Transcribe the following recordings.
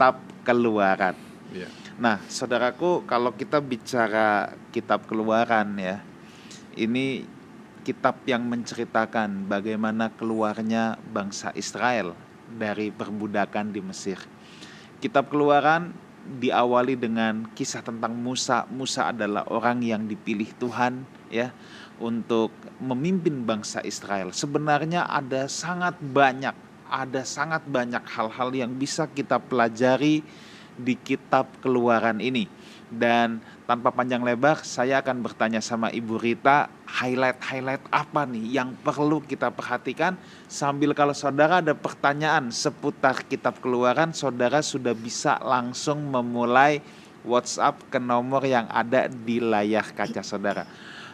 kitab Keluaran. Iya. Nah, saudaraku, kalau kita bicara kitab Keluaran ya, ini kitab yang menceritakan bagaimana keluarnya bangsa Israel dari perbudakan di Mesir. Kitab Keluaran diawali dengan kisah tentang Musa. Musa adalah orang yang dipilih Tuhan ya untuk memimpin bangsa Israel. Sebenarnya ada sangat banyak hal-hal yang bisa kita pelajari di kitab Keluaran ini. Dan tanpa panjang lebar, saya akan bertanya sama Ibu Rita, highlight apa nih yang perlu kita perhatikan, sambil kalau saudara ada pertanyaan seputar kitab Keluaran, saudara sudah bisa langsung memulai WhatsApp ke nomor yang ada di layar kaca saudara.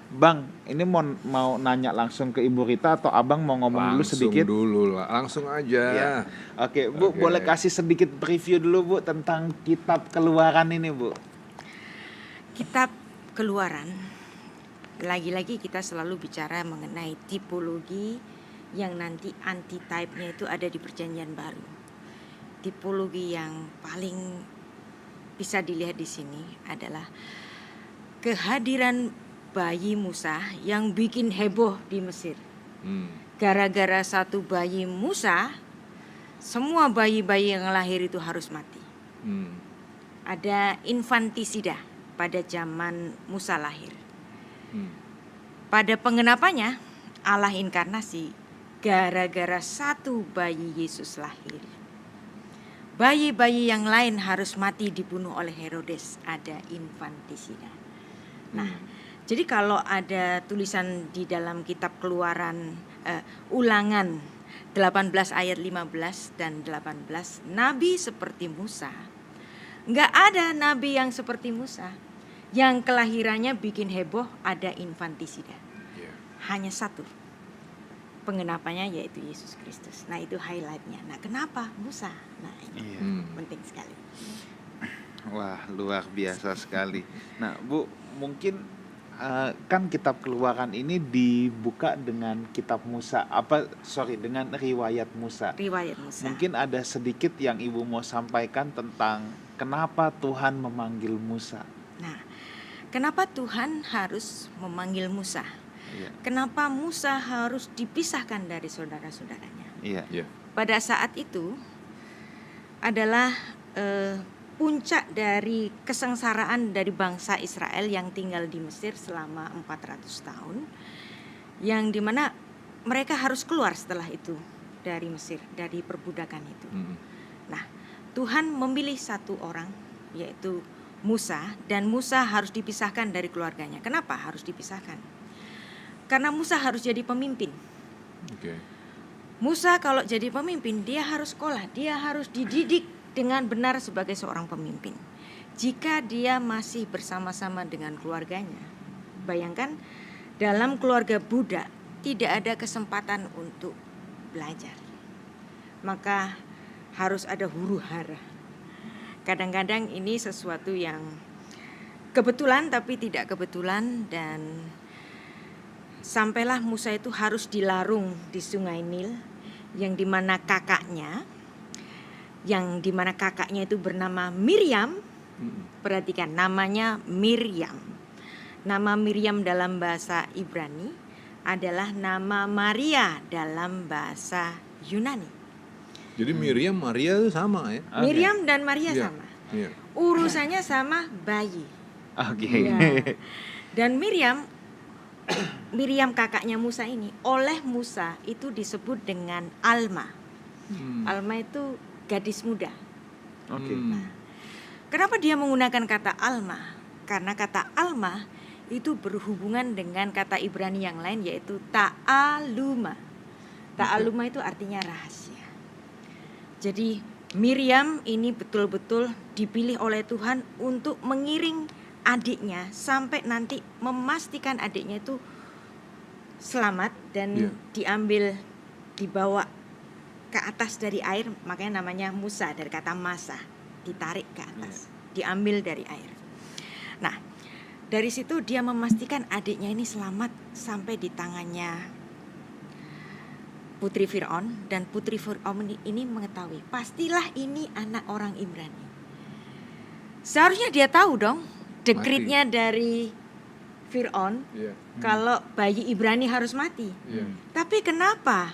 Bang, ini mau nanya langsung ke Ibu Rita atau Abang mau ngomong dulu sedikit? Langsung aja. Ya. Oke, Bu, boleh kasih sedikit preview dulu, Bu, tentang kitab Keluaran ini, Bu? Kitab Keluaran, lagi-lagi kita selalu bicara mengenai tipologi yang nanti antitype-nya itu ada di Perjanjian Baru. Tipologi yang paling bisa dilihat di sini adalah kehadiran bayi Musa yang bikin heboh di Mesir. Gara-gara satu bayi Musa, semua bayi-bayi yang lahir itu harus mati. Ada infantisida pada zaman Musa lahir. Pada pengenapannya, Allah inkarnasi gara-gara satu bayi Yesus lahir. Bayi-bayi yang lain harus mati dibunuh oleh Herodes, ada infantisida. Nah, jadi kalau ada tulisan di dalam kitab Keluaran, Ulangan 18 ayat 15 dan 18, nabi seperti Musa. Enggak ada nabi yang seperti Musa. Yang kelahirannya bikin heboh, ada infantisida. Hanya satu pengenapannya, yaitu Yesus Kristus. Nah, itu highlightnya. Nah, kenapa Musa? Nah, ini penting sekali. Wah, luar biasa sekali. Nah, Bu, mungkin kan kitab Keluaran ini dibuka dengan kitab Musa, dengan riwayat Musa. Riwayat Musa. Mungkin ada sedikit yang Ibu mau sampaikan tentang kenapa Tuhan memanggil Musa. Nah, kenapa Tuhan harus memanggil Musa? Iya. Kenapa Musa harus dipisahkan dari saudara-saudaranya? Iya. Pada saat itu adalah puncak dari kesengsaraan dari bangsa Israel yang tinggal di Mesir selama 400 tahun, yang dimana mereka harus keluar setelah itu dari Mesir, dari perbudakan itu. Nah, Tuhan memilih satu orang, yaitu Musa, dan Musa harus dipisahkan dari keluarganya. Kenapa harus dipisahkan? Karena Musa harus jadi pemimpin. Musa kalau jadi pemimpin, dia harus sekolah, dia harus dididik dengan benar sebagai seorang pemimpin. Jika dia masih bersama-sama dengan keluarganya, bayangkan dalam keluarga budak tidak ada kesempatan untuk belajar. Maka harus ada huru-hara. Kadang-kadang ini sesuatu yang kebetulan tapi tidak kebetulan, dan sampailah Musa itu harus dilarung di Sungai Nil, yang dimana kakaknya itu bernama Miriam. Perhatikan, namanya Miriam. Nama Miriam dalam bahasa Ibrani adalah nama Maria dalam bahasa Yunani. Jadi Miriam, Maria itu sama ya? Miriam dan Maria sama. Iya. Urusannya sama bayi. Oke. Dan Miriam kakaknya Musa ini oleh Musa itu disebut dengan Alma. Alma itu gadis muda. Kenapa dia menggunakan kata Alma? Karena kata Alma itu berhubungan dengan kata Ibrani yang lain, yaitu ta'aluma. Ta'aluma itu artinya rahasia. Jadi Miriam ini betul-betul dipilih oleh Tuhan untuk mengiring adiknya sampai nanti memastikan adiknya itu selamat dan dibawa ke atas dari air. Makanya namanya Musa, dari kata masa, ditarik ke atas, diambil dari air. Nah, dari situ dia memastikan adiknya ini selamat sampai di tangannya putri Fir'aun, dan putri Fir'aun ini mengetahui pastilah ini anak orang Ibrani. Seharusnya dia tahu dong dekritnya dari Fir'aun Iya. kalau bayi Ibrani harus mati. Iya. Tapi kenapa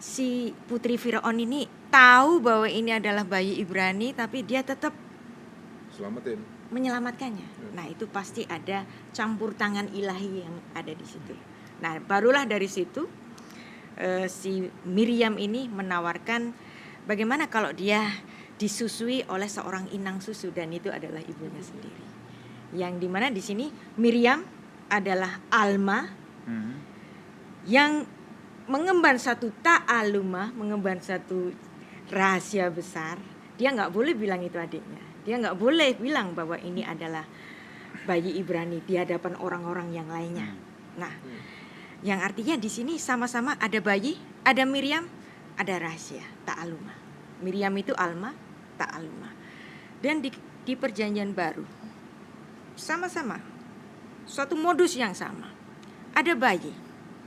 si putri Fir'aun ini tahu bahwa ini adalah bayi Ibrani tapi dia tetap Selamatin. menyelamatkannya? Nah, itu pasti ada campur tangan ilahi yang ada di situ. Nah, barulah dari situ si Miriam ini menawarkan bagaimana kalau dia disusui oleh seorang inang susu, dan itu adalah ibunya sendiri. Yang dimana di sini Miriam adalah Alma yang mengemban satu ta'aluma, mengemban satu rahasia besar. Dia nggak boleh bilang itu adiknya. Dia nggak boleh bilang bahwa ini adalah bayi Ibrani di hadapan orang-orang yang lainnya. Nah, yang artinya di sini sama-sama ada bayi, ada Miriam, ada rahasia ta'aluma. Miriam itu Alma, ta'aluma. Dan di perjanjian baru sama-sama suatu modus yang sama. Ada bayi,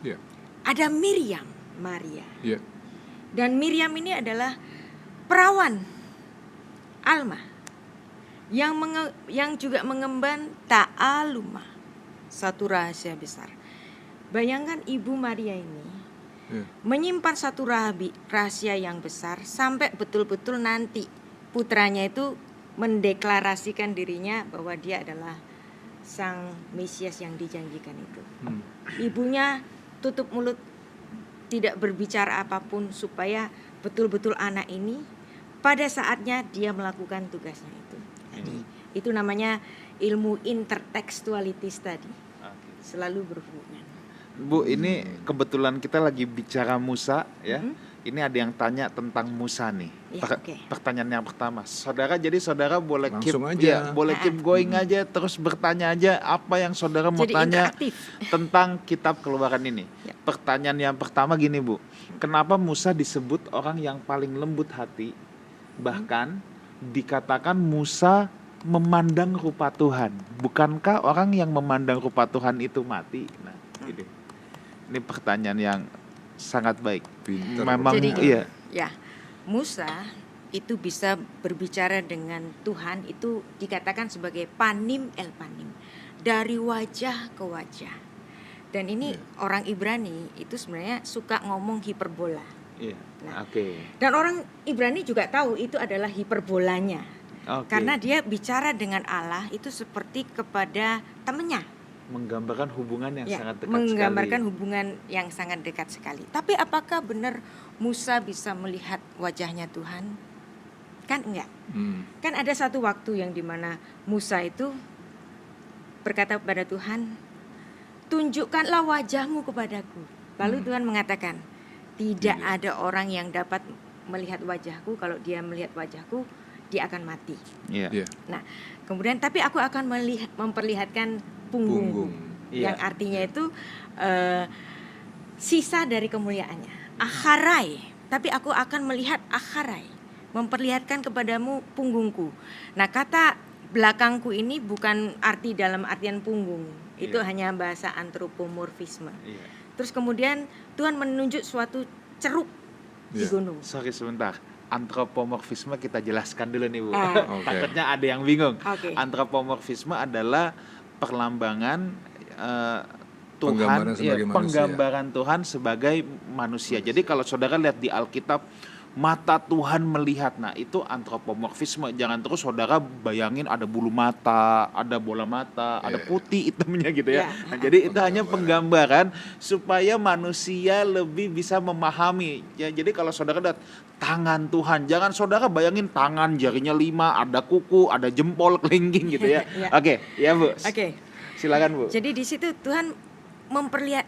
Iya. ada Miriam, Maria. Iya. Dan Miriam ini adalah perawan Alma yang juga mengemban ta'aluma, satu rahasia besar. Bayangkan Ibu Maria ini menyimpan satu rahasia yang besar sampai betul-betul nanti putranya itu mendeklarasikan dirinya bahwa dia adalah sang Mesias yang dijanjikan itu. Ibunya tutup mulut, tidak berbicara apapun supaya betul-betul anak ini pada saatnya dia melakukan tugasnya itu. Jadi itu namanya ilmu intertekstualitis tadi. Selalu berhubungan. Bu, ini kebetulan kita lagi bicara Musa ya. Ini ada yang tanya tentang Musa nih. Ya, oke. Pertanyaan yang pertama, saudara boleh Langsung keep aja. boleh keep going aja, terus bertanya aja apa yang saudara mau Jadi tanya interaktif. tentang kitab Keluaran ini. Ya. Pertanyaan yang pertama gini, Bu. Kenapa Musa disebut orang yang paling lembut hati? Bahkan dikatakan Musa memandang rupa Tuhan. Bukankah orang yang memandang rupa Tuhan itu mati? Nah, ini pertanyaan yang sangat baik. Pinter. Memang Jadi, iya. Ya, Musa itu bisa berbicara dengan Tuhan, itu dikatakan sebagai panim el panim, dari wajah ke wajah. Dan ini orang Ibrani itu sebenarnya suka ngomong hiperbola. Iya. Nah, Oke. Dan orang Ibrani juga tahu itu adalah hiperbolanya. Oke. Karena dia bicara dengan Allah itu seperti kepada temannya. Menggambarkan hubungan yang Ya, sangat dekat menggambarkan sekali. hubungan yang sangat dekat sekali. Tapi apakah benar Musa bisa melihat wajahnya Tuhan? Kan enggak. Kan ada satu waktu yang dimana Musa itu berkata kepada Tuhan, tunjukkanlah wajahmu kepadaku. Lalu Tuhan mengatakan, tidak ada orang yang dapat melihat wajahku. Kalau dia melihat wajahku, dia akan mati. Iya. Iya. Nah, kemudian tapi aku akan memperlihatkan punggungku. Punggung. Iya. Yang artinya itu sisa dari kemuliaannya. Akharai. Tapi aku akan melihat akharai. Memperlihatkan kepadamu punggungku. Nah, kata belakangku ini bukan arti dalam artian punggung. Itu hanya bahasa antropomorfisme. Iya. Terus kemudian Tuhan menunjuk suatu ceruk di Iya. gunung. Sorry sebentar. Antropomorfisme kita jelaskan dulu nih, Bu. Ah. Oke. Takutnya ada yang bingung. Oke. Antropomorfisme adalah perlambangan Tuhan, Penggambaran sebagai manusia. penggambaran Tuhan sebagai manusia. Jadi kalau saudara lihat di Alkitab, mata Tuhan melihat. Nah, itu antropomorfisme. Jangan terus saudara bayangin ada bulu mata, ada bola mata, ada putih hitamnya gitu ya. Iya. Nah, jadi itu hanya penggambaran supaya manusia lebih bisa memahami. Ya, jadi kalau saudara lihat tangan Tuhan, jangan saudara bayangin tangan jarinya 5, ada kuku, ada jempol kelingking gitu ya. Iya. Oke, ya Bu. Oke. Silakan Bu. Jadi di situ Tuhan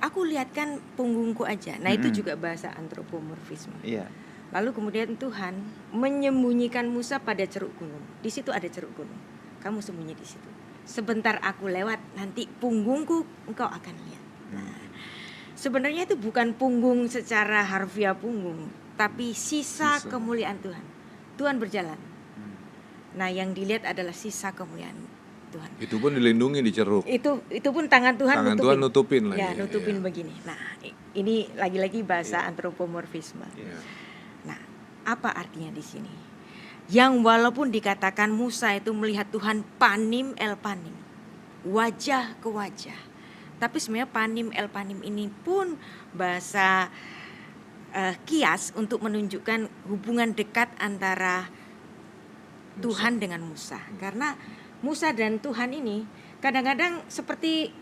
aku lihatkan punggungku aja. Nah, itu juga bahasa antropomorfisme. Iya. Lalu kemudian Tuhan menyembunyikan Musa pada ceruk gunung. Di situ ada ceruk gunung. Kamu sembunyi di situ. Sebentar aku lewat, nanti punggungku engkau akan lihat. Nah, sebenarnya itu bukan punggung secara harfiah punggung, tapi sisa kemuliaan Tuhan. Tuhan berjalan. Nah, yang dilihat adalah sisa kemuliaan Tuhan. Itu pun dilindungi di ceruk. Itu pun tangan Tuhan Tangan Tuhan nutupin lagi. Ya, nutupin Iya. begini. Nah, Ini lagi-lagi bahasa Iya. antropomorfisme. Iya. Nah, apa artinya di sini? Yang walaupun dikatakan Musa itu melihat Tuhan panim el panim, wajah ke wajah. Tapi sebenarnya panim el panim ini pun bahasa kias untuk menunjukkan hubungan dekat antara Tuhan dengan Musa. Karena Musa dan Tuhan ini kadang-kadang seperti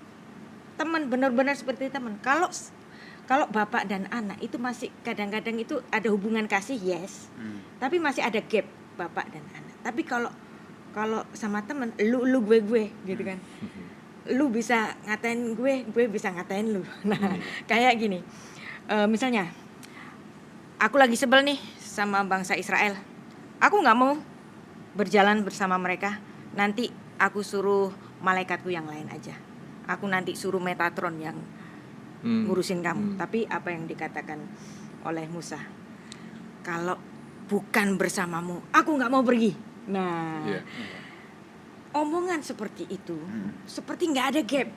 teman, benar-benar seperti teman. Kalau bapak dan anak itu masih kadang-kadang itu ada hubungan kasih, yes. Tapi masih ada gap bapak dan anak. Tapi kalau sama teman, lu gue gitu kan. Lu bisa ngatain gue bisa ngatain lu. Nah, kayak gini. Misalnya aku lagi sebel nih sama bangsa Israel. Aku nggak mau berjalan bersama mereka. Nanti aku suruh malaikatku yang lain aja. Aku nanti suruh Metatron yang ngurusin kamu. Tapi apa yang dikatakan oleh Musa? Kalau bukan bersamamu, aku nggak mau pergi. Nah, omongan seperti itu, seperti nggak ada gap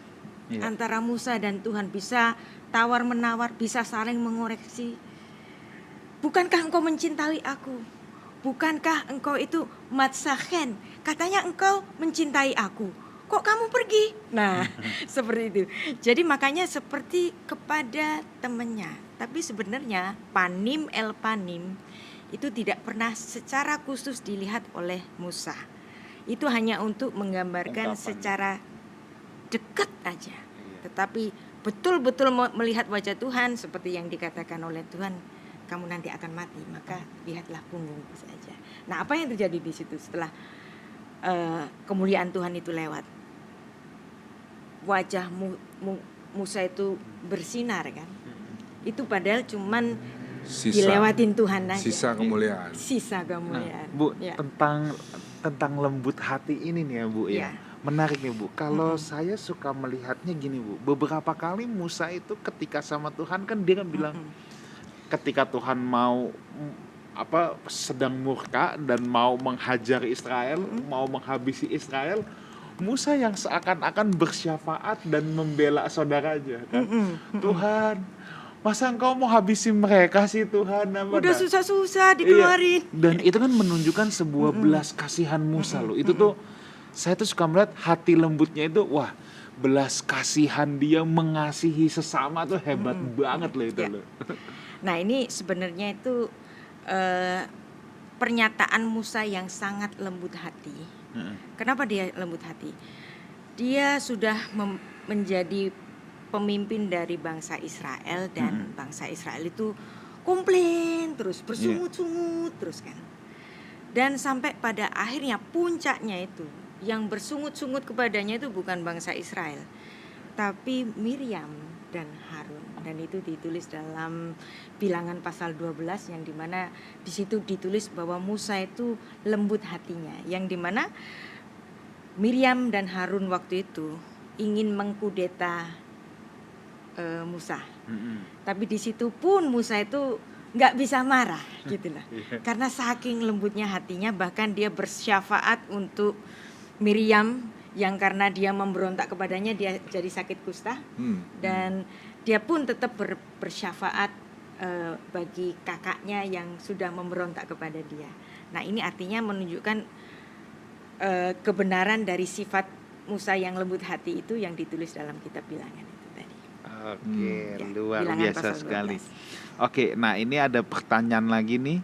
antara Musa dan Tuhan, bisa tawar menawar, bisa saling mengoreksi. Bukankah engkau mencintai aku? Bukankah engkau itu matsahen? Katanya engkau mencintai aku. Kok kamu pergi? Nah, seperti itu. Jadi makanya seperti kepada temannya. Tapi sebenarnya panim el panim itu tidak pernah secara khusus dilihat oleh Musa. Itu hanya untuk menggambarkan secara dekat aja. Tetapi betul-betul melihat wajah Tuhan seperti yang dikatakan oleh Tuhan, kamu nanti akan mati, maka lihatlah punggungku saja. Nah, apa yang terjadi di situ setelah kemuliaan Tuhan itu lewat? Wajah Musa itu bersinar kan? Itu padahal cuman dilewatin Tuhan aja. Sisa kemuliaan. Sisa kemuliaan. Nah, Bu, tentang lembut hati ini nih ya, Bu ya. Menarik nih, Bu. Kalau saya suka melihatnya gini, Bu. Beberapa kali Musa itu ketika sama Tuhan kan dia kan bilang ketika Tuhan mau sedang murka dan mau menghajar Israel, mau menghabisi Israel, Musa yang seakan-akan bersyafaat dan membela saudaranya kan. Tuhan, masa engkau mau habisin mereka sih Tuhan? Udah susah-susah dikeluarin. Iya. Dan itu kan menunjukkan sebuah belas kasihan Musa loh. Itu tuh saya tuh suka melihat hati lembutnya itu, wah, belas kasihan dia mengasihi sesama tuh hebat banget loh itu loh. Nah, ini sebenarnya itu pernyataan Musa yang sangat lembut hati. Kenapa dia lembut hati? Dia sudah menjadi pemimpin dari bangsa Israel dan bangsa Israel itu komplain terus, bersungut-sungut terus kan. Dan sampai pada akhirnya puncaknya itu yang bersungut-sungut kepadanya itu bukan bangsa Israel, tapi Miriam dan Harun. Dan itu ditulis dalam Bilangan pasal 12 yang dimana di situ ditulis bahwa Musa itu lembut hatinya, yang dimana Miriam dan Harun waktu itu ingin mengkudeta Musa. Tapi di situ pun Musa itu nggak bisa marah gitu lah. Karena saking lembutnya hatinya, bahkan dia bersyafaat untuk Miriam yang karena dia memberontak kepadanya dia jadi sakit kusta. Dan dia pun tetap bersyafaat bagi kakaknya yang sudah memberontak kepada dia. Nah, ini artinya menunjukkan kebenaran dari sifat Musa yang lembut hati itu yang ditulis dalam kitab Bilangan itu tadi. Oke, luar Bilangan biasa pasal sekali. 12. Oke, nah ini ada pertanyaan lagi nih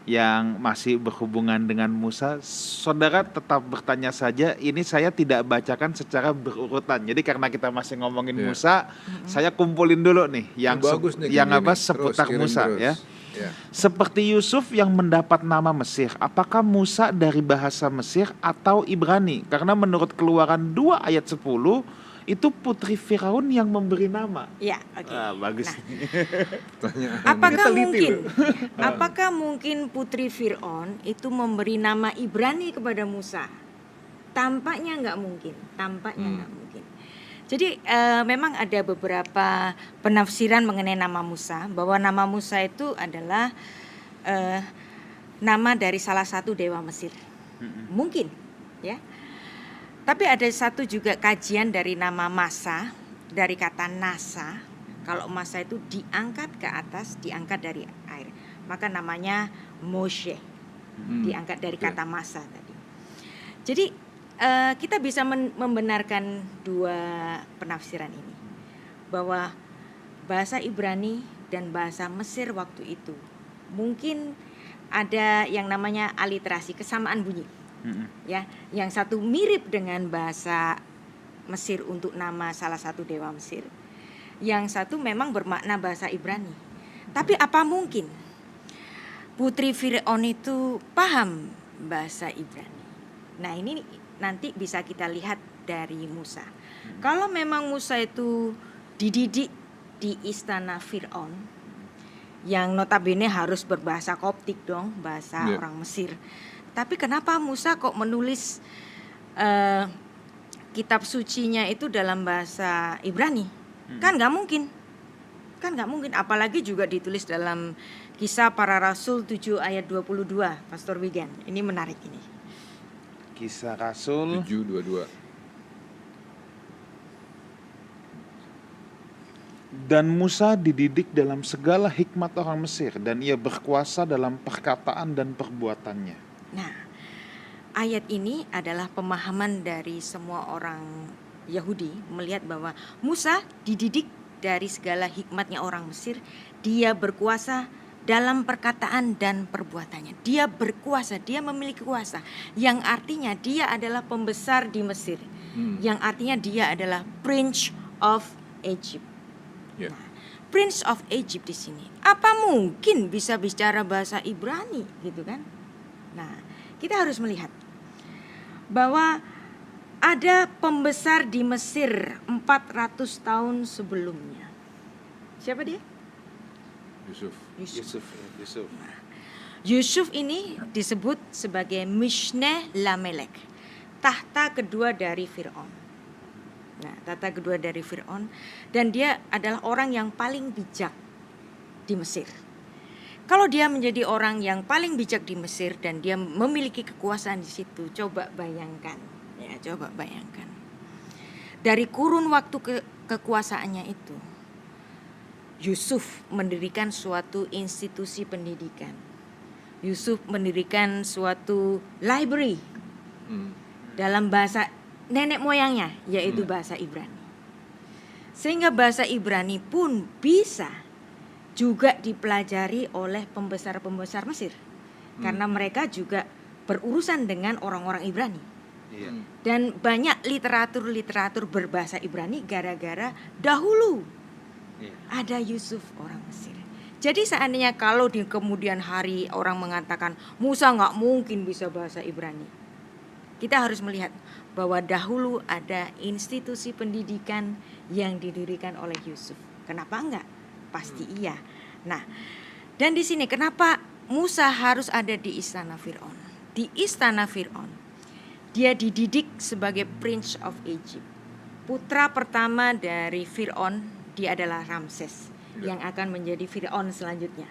yang masih berhubungan dengan Musa. Saudara tetap bertanya saja. Ini saya tidak bacakan secara berurutan. Jadi karena kita masih ngomongin Musa, saya kumpulin dulu nih yang bagus nih, yang kirim seputar terus, Musa terus. ya. Seperti Yusuf yang mendapat nama Mesir, apakah Musa dari bahasa Mesir atau Ibrani? Karena menurut Keluaran 2 ayat 10 itu putri Firaun yang memberi nama. Ya, oke. Bagus. Nah, apakah mungkin putri Firaun itu memberi nama Ibrani kepada Musa? Tampaknya nggak mungkin. Nggak mungkin. Jadi memang ada beberapa penafsiran mengenai nama Musa, bahwa nama Musa itu adalah nama dari salah satu dewa Mesir. Mungkin, ya. Tapi ada satu juga kajian dari nama Masa, dari kata Nasa. Kalau masa itu diangkat ke atas, diangkat dari air, maka namanya Moshe, diangkat dari kata masa tadi. Jadi kita bisa membenarkan dua penafsiran ini, bahwa bahasa Ibrani dan bahasa Mesir waktu itu mungkin ada yang namanya aliterasi, kesamaan bunyi. Ya, yang satu mirip dengan bahasa Mesir untuk nama salah satu dewa Mesir, yang satu memang bermakna bahasa Ibrani. Tapi apa mungkin putri Firaun itu paham bahasa Ibrani? Nah, ini nanti bisa kita lihat dari Musa. Kalau memang Musa itu dididik di istana Firaun, yang notabene harus berbahasa Koptik dong, bahasa orang Mesir. Tapi kenapa Musa kok menulis kitab sucinya itu dalam bahasa Ibrani? Kan nggak mungkin. Apalagi juga ditulis dalam Kisah Para Rasul 7 ayat 22, Pastor Wigan. Ini menarik ini. Kisah Rasul 7:22. Dan Musa dididik dalam segala hikmat orang Mesir, dan ia berkuasa dalam perkataan dan perbuatannya. Nah, ayat ini adalah pemahaman dari semua orang Yahudi melihat bahwa Musa dididik dari segala hikmatnya orang Mesir. Dia berkuasa dalam perkataan dan perbuatannya. Dia berkuasa, dia memiliki kuasa, yang artinya dia adalah pembesar di Mesir, yang artinya dia adalah Prince of Egypt. Nah, Prince of Egypt di sini, apa mungkin bisa bicara bahasa Ibrani gitu kan? Nah, kita harus melihat bahwa ada pembesar di Mesir 400 tahun sebelumnya. Siapa dia? Yusuf ini disebut sebagai Mishneh Lamelek, tahta kedua dari Firaun. Nah, tahta kedua dari Firaun, dan dia adalah orang yang paling bijak di Mesir. Kalau dia menjadi orang yang paling bijak di Mesir dan dia memiliki kekuasaan di situ, coba bayangkan. Dari kurun waktu kekuasaannya itu, Yusuf mendirikan suatu institusi pendidikan. Yusuf mendirikan suatu library dalam bahasa nenek moyangnya, yaitu bahasa Ibrani. Sehingga bahasa Ibrani pun bisa juga dipelajari oleh pembesar-pembesar Mesir, karena mereka juga berurusan dengan orang-orang Ibrani. Dan banyak literatur berbahasa Ibrani gara-gara dahulu ada Yusuf orang Mesir. Jadi seandainya kalau di kemudian hari orang mengatakan Musa nggak mungkin bisa bahasa Ibrani, kita harus melihat bahwa dahulu ada institusi pendidikan yang didirikan oleh Yusuf. Kenapa enggak? Pasti iya. Nah, dan di sini kenapa Musa harus ada di istana Firaun? Di istana Firaun, dia dididik sebagai Prince of Egypt. Putra pertama dari Firaun, dia adalah Ramses, yang akan menjadi Firaun selanjutnya.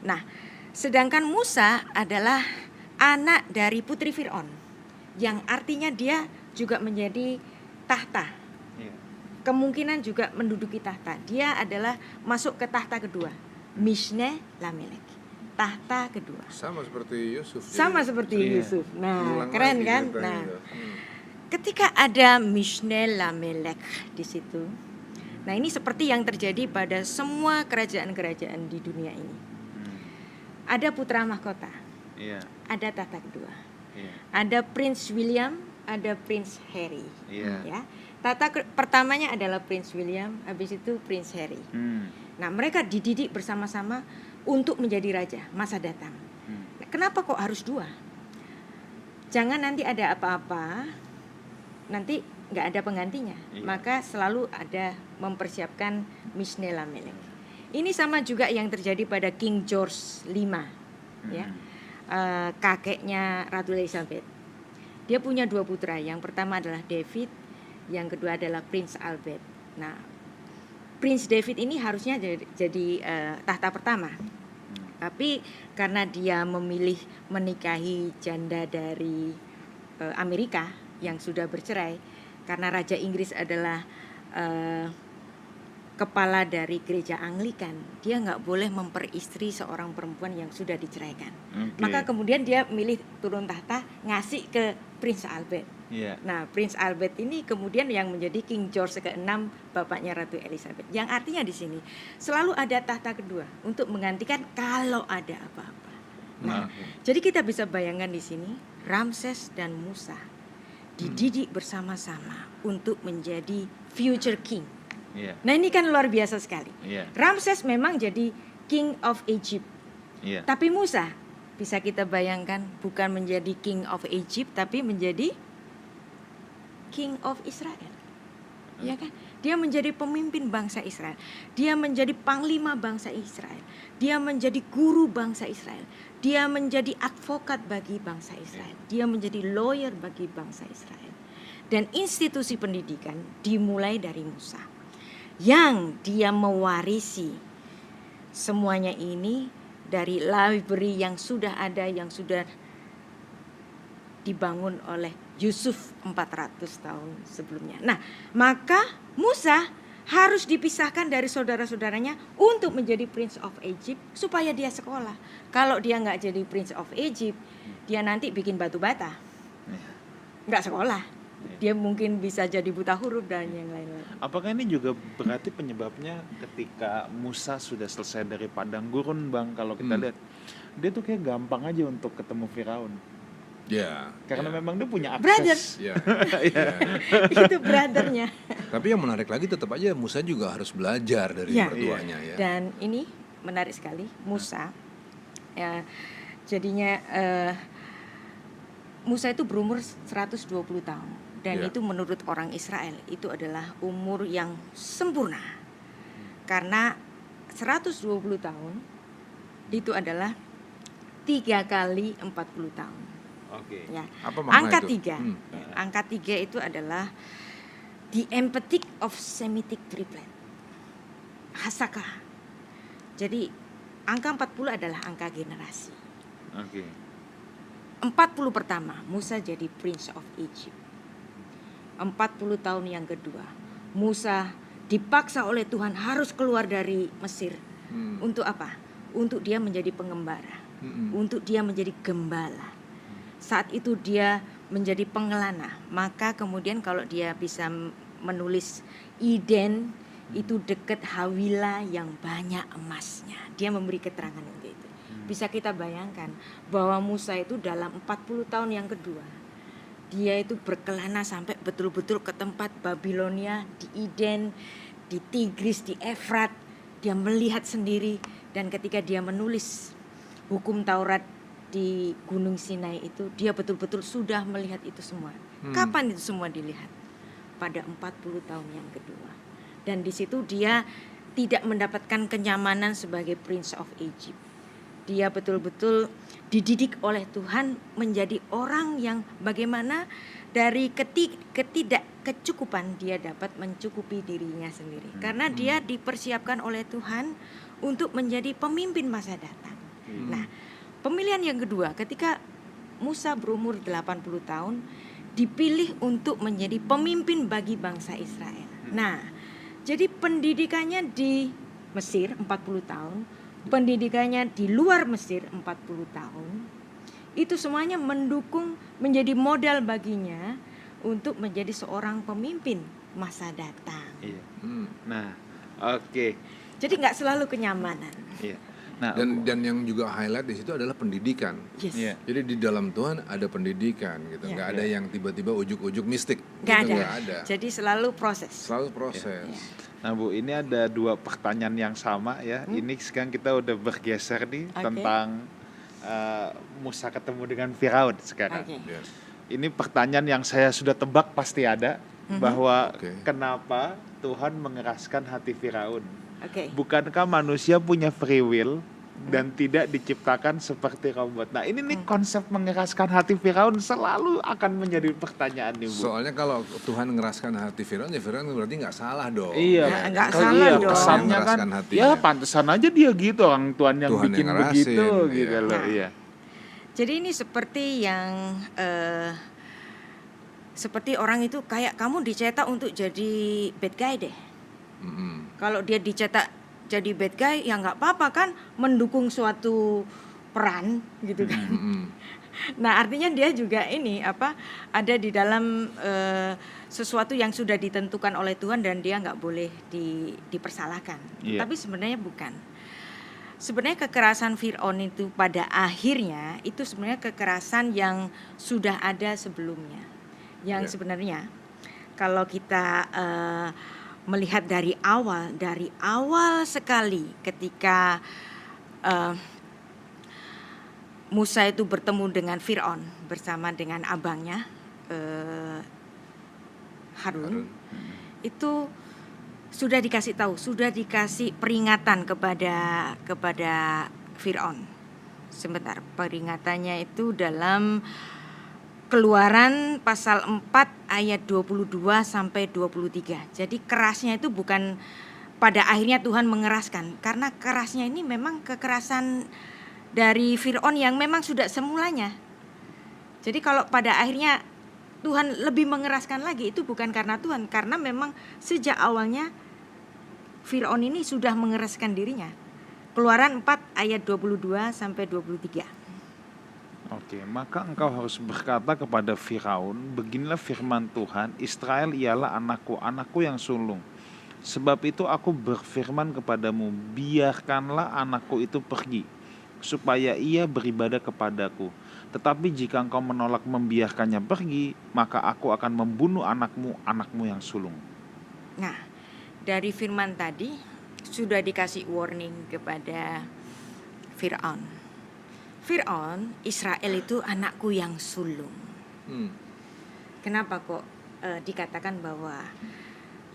Nah, sedangkan Musa adalah anak dari putri Firaun, yang artinya dia juga menjadi tahta. Kemungkinan juga menduduki tahta. Dia adalah masuk ke tahta kedua, Mishneh Lamelek, tahta kedua. Sama seperti Yusuf. Yusuf. Nah, keren kan? Nah, itu. ketika ada Mishneh Lamelek di situ, nah ini seperti yang terjadi pada semua kerajaan-kerajaan di dunia ini. Ada putra mahkota, ada tahta kedua. Ada Prince William, ada Prince Harry. Ya, tahta pertamanya adalah Prince William, habis itu Prince Harry. Nah, mereka dididik bersama-sama untuk menjadi raja masa datang. Nah, kenapa kok harus dua? Jangan nanti ada apa-apa, nanti nggak ada penggantinya. Maka selalu ada mempersiapkan Mishneh Lamelek. Ini sama juga yang terjadi pada King George V, ya. Kakeknya Ratu Elizabeth. Dia punya dua putra. Yang pertama adalah David, yang kedua adalah Prince Albert. Nah, Prince David ini harusnya jadi tahta pertama. Tapi karena dia memilih menikahi janda dari Amerika yang sudah bercerai, karena Raja Inggris adalah kepala dari gereja Anglikan, dia nggak boleh memperistri seorang perempuan yang sudah diceraikan. Maka kemudian dia milih turun tahta ngasih ke Prince Albert. Nah, Prince Albert ini kemudian yang menjadi King George ke-6, bapaknya Ratu Elizabeth. Yang artinya di sini selalu ada tahta kedua untuk menggantikan kalau ada apa-apa. Nah, jadi kita bisa bayangkan di sini Ramses dan Musa dididik bersama-sama untuk menjadi future king. Nah, ini kan luar biasa sekali. Ramses memang jadi King of Egypt. Tapi Musa bisa kita bayangkan bukan menjadi King of Egypt tapi menjadi King of Israel. Ya kan? Dia menjadi pemimpin bangsa Israel. Dia menjadi panglima bangsa Israel. Dia menjadi guru bangsa Israel. Dia menjadi advokat bagi bangsa Israel. Dia menjadi lawyer bagi bangsa Israel. Dan institusi pendidikan dimulai dari Musa, yang dia mewarisi semuanya ini dari library yang sudah ada, yang sudah dibangun oleh Yusuf 400 tahun sebelumnya. Nah, maka Musa harus dipisahkan dari saudara-saudaranya untuk menjadi Prince of Egypt supaya dia sekolah. Kalau dia nggak jadi Prince of Egypt, dia nanti bikin batu bata, nggak sekolah. Dia mungkin bisa jadi buta huruf dan yang lain-lain. Apakah ini juga berarti penyebabnya ketika Musa sudah selesai dari padang gurun, Bang? Kalau kita lihat, dia tuh kayak gampang aja untuk ketemu Firaun. Karena memang dia punya akses. Itu brothernya. Tapi yang menarik lagi tetap aja Musa juga harus belajar dari mertuanya ya. Dan ini menarik sekali, Musa jadinya Musa itu berumur 120 tahun. Dan itu menurut orang Israel itu adalah umur yang sempurna. Karena 120 tahun itu adalah 3 kali 40 tahun. Ya. Angka 3. Angka 3 itu adalah the empathic of Semitic triplet. Hasakah. Jadi angka 40 adalah angka generasi. 40 pertama Musa jadi Prince of Egypt. 40 tahun yang kedua Musa dipaksa oleh Tuhan harus keluar dari Mesir. Untuk apa? Untuk dia menjadi pengembara. Untuk dia menjadi gembala. Saat itu dia menjadi pengelana. Maka kemudian kalau dia bisa menulis Eden itu dekat Hawila yang banyak emasnya. Dia memberi keterangan untuk itu. Bisa kita bayangkan bahwa Musa itu dalam 40 tahun yang kedua, dia itu berkelana sampai betul-betul ke tempat Babilonia, di Eden, di Tigris, di Efrat. Dia melihat sendiri, dan ketika dia menulis hukum Taurat di Gunung Sinai itu, dia betul-betul sudah melihat itu semua. Kapan itu semua dilihat? Pada 40 tahun yang kedua. Dan di situ dia tidak mendapatkan kenyamanan sebagai Prince of Egypt. Dia betul-betul dididik oleh Tuhan menjadi orang yang bagaimana dari ketidakkecukupan dia dapat mencukupi dirinya sendiri. Karena dia dipersiapkan oleh Tuhan untuk menjadi pemimpin masa datang. Nah, pemilihan yang kedua ketika Musa berumur 80 tahun dipilih untuk menjadi pemimpin bagi bangsa Israel. Nah, jadi pendidikannya di Mesir 40 tahun, pendidikannya di luar Mesir 40 tahun. Itu semuanya mendukung menjadi modal baginya untuk menjadi seorang pemimpin masa datang. Nah, oke. Jadi nggak selalu kenyamanan. Nah, dan yang juga highlight di situ adalah pendidikan. Jadi di dalam Tuhan ada pendidikan gitu. Nggak ada yang tiba-tiba ujuk-ujuk mistik. Nggak gitu, ada. Jadi selalu proses. Nah Bu, ini ada 2 pertanyaan yang sama ya. Ini sekarang kita udah bergeser nih tentang Musa ketemu dengan Firaun sekarang. Ini pertanyaan yang saya sudah tebak pasti ada, bahwa kenapa Tuhan mengeraskan hati Firaun? Bukankah manusia punya free will dan tidak diciptakan seperti robot? Nah, ini nih konsep mengeraskan hati Firaun selalu akan menjadi pertanyaan nih, Bu. Soalnya kalau Tuhan mengeraskan hati Firaun, ya Firaun berarti nggak salah dong. Nggak salah dong. Kesannya kan, ya pantesan aja dia gitu, orang Tuhan yang bikin yang begitu, gitu loh. Jadi ini seperti yang seperti orang itu kayak kamu dicetak untuk jadi bad guy deh. Kalau dia dicetak jadi bad guy ya nggak apa-apa kan, mendukung suatu peran gitu kan. Nah artinya dia juga ini ada di dalam sesuatu yang sudah ditentukan oleh Tuhan dan dia nggak boleh dipersalahkan. Tapi sebenarnya bukan. Sebenarnya kekerasan Fir'aun itu pada akhirnya itu sebenarnya kekerasan yang sudah ada sebelumnya. Yang sebenarnya kalau kita melihat dari awal sekali ketika Musa itu bertemu dengan Fir'aun bersama dengan abangnya Harun. Itu sudah dikasih tahu, sudah dikasih peringatan kepada Fir'aun. Sebentar, peringatannya itu dalam Keluaran pasal 4 ayat 22 sampai 23. Jadi kerasnya itu bukan pada akhirnya Tuhan mengeraskan, karena kerasnya ini memang kekerasan dari Fir'aun yang memang sudah semulanya. Jadi kalau pada akhirnya Tuhan lebih mengeraskan lagi, itu bukan karena Tuhan, karena memang sejak awalnya Fir'aun ini sudah mengeraskan dirinya. Keluaran 4 ayat 22 sampai 23. Oke, maka engkau harus berkata kepada Firaun, beginilah firman Tuhan, Israel ialah anakku, anakku yang sulung. Sebab itu aku berfirman kepadamu, biarkanlah anakku itu pergi, supaya ia beribadah kepadaku. Tetapi jika engkau menolak membiarkannya pergi, maka aku akan membunuh anakmu, anakmu yang sulung. Nah, dari firman tadi sudah dikasih warning kepada Fir'aun. Fir'aun, Israel itu anakku yang sulung. Kenapa kok dikatakan bahwa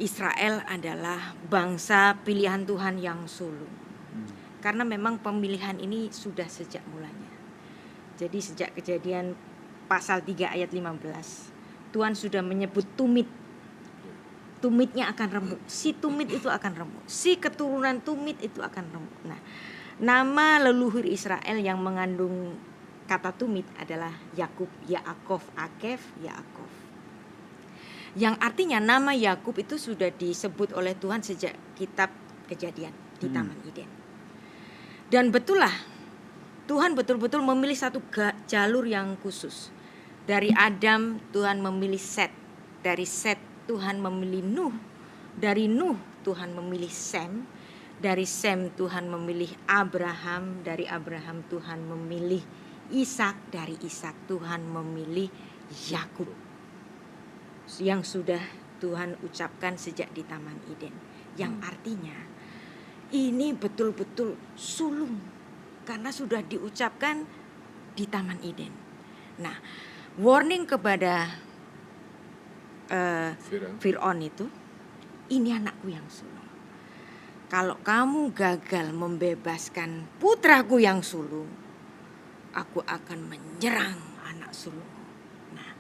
Israel adalah bangsa pilihan Tuhan yang sulung? Karena memang pemilihan ini sudah sejak mulanya. Jadi sejak Kejadian pasal 3 ayat 15, Tuhan sudah menyebut tumit. Tumitnya akan remuk. Si tumit itu akan remuk. Si keturunan tumit itu akan remuk. Nah, nama leluhur Israel yang mengandung kata tumit adalah Yakub, Yaakov, Akef, Yaakov. Yang artinya nama Yakub itu sudah disebut oleh Tuhan sejak kitab Kejadian di Taman Eden. Dan betullah Tuhan betul-betul memilih satu jalur yang khusus. Dari Adam Tuhan memilih Set, dari Set Tuhan memilih Nuh, dari Nuh Tuhan memilih Sem, dari Sem Tuhan memilih Abraham, dari Abraham Tuhan memilih Ishak, dari Ishak Tuhan memilih Yakub. Yang sudah Tuhan ucapkan sejak di Taman Eden. Yang artinya ini betul-betul sulung karena sudah diucapkan di Taman Eden. Nah, warning kepada Fir'aun itu, ini anakku yang sulung. Kalau kamu gagal membebaskan putraku yang sulung, aku akan menyerang anak sulung. Nah,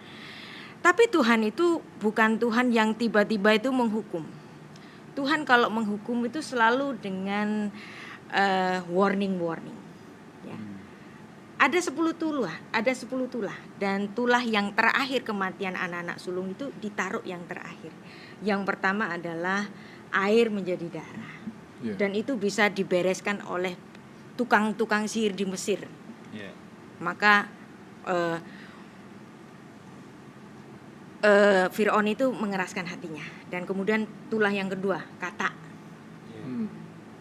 tapi Tuhan itu bukan Tuhan yang tiba-tiba itu menghukum. Tuhan kalau menghukum itu selalu dengan warning. Ya. Ada 10 tulah, dan tulah yang terakhir kematian anak-anak sulung itu ditaruh yang terakhir. Yang pertama adalah air menjadi darah. Dan itu bisa dibereskan oleh tukang-tukang sihir di Mesir. Maka Fir'aun itu mengeraskan hatinya. Dan kemudian tulah yang kedua, kata,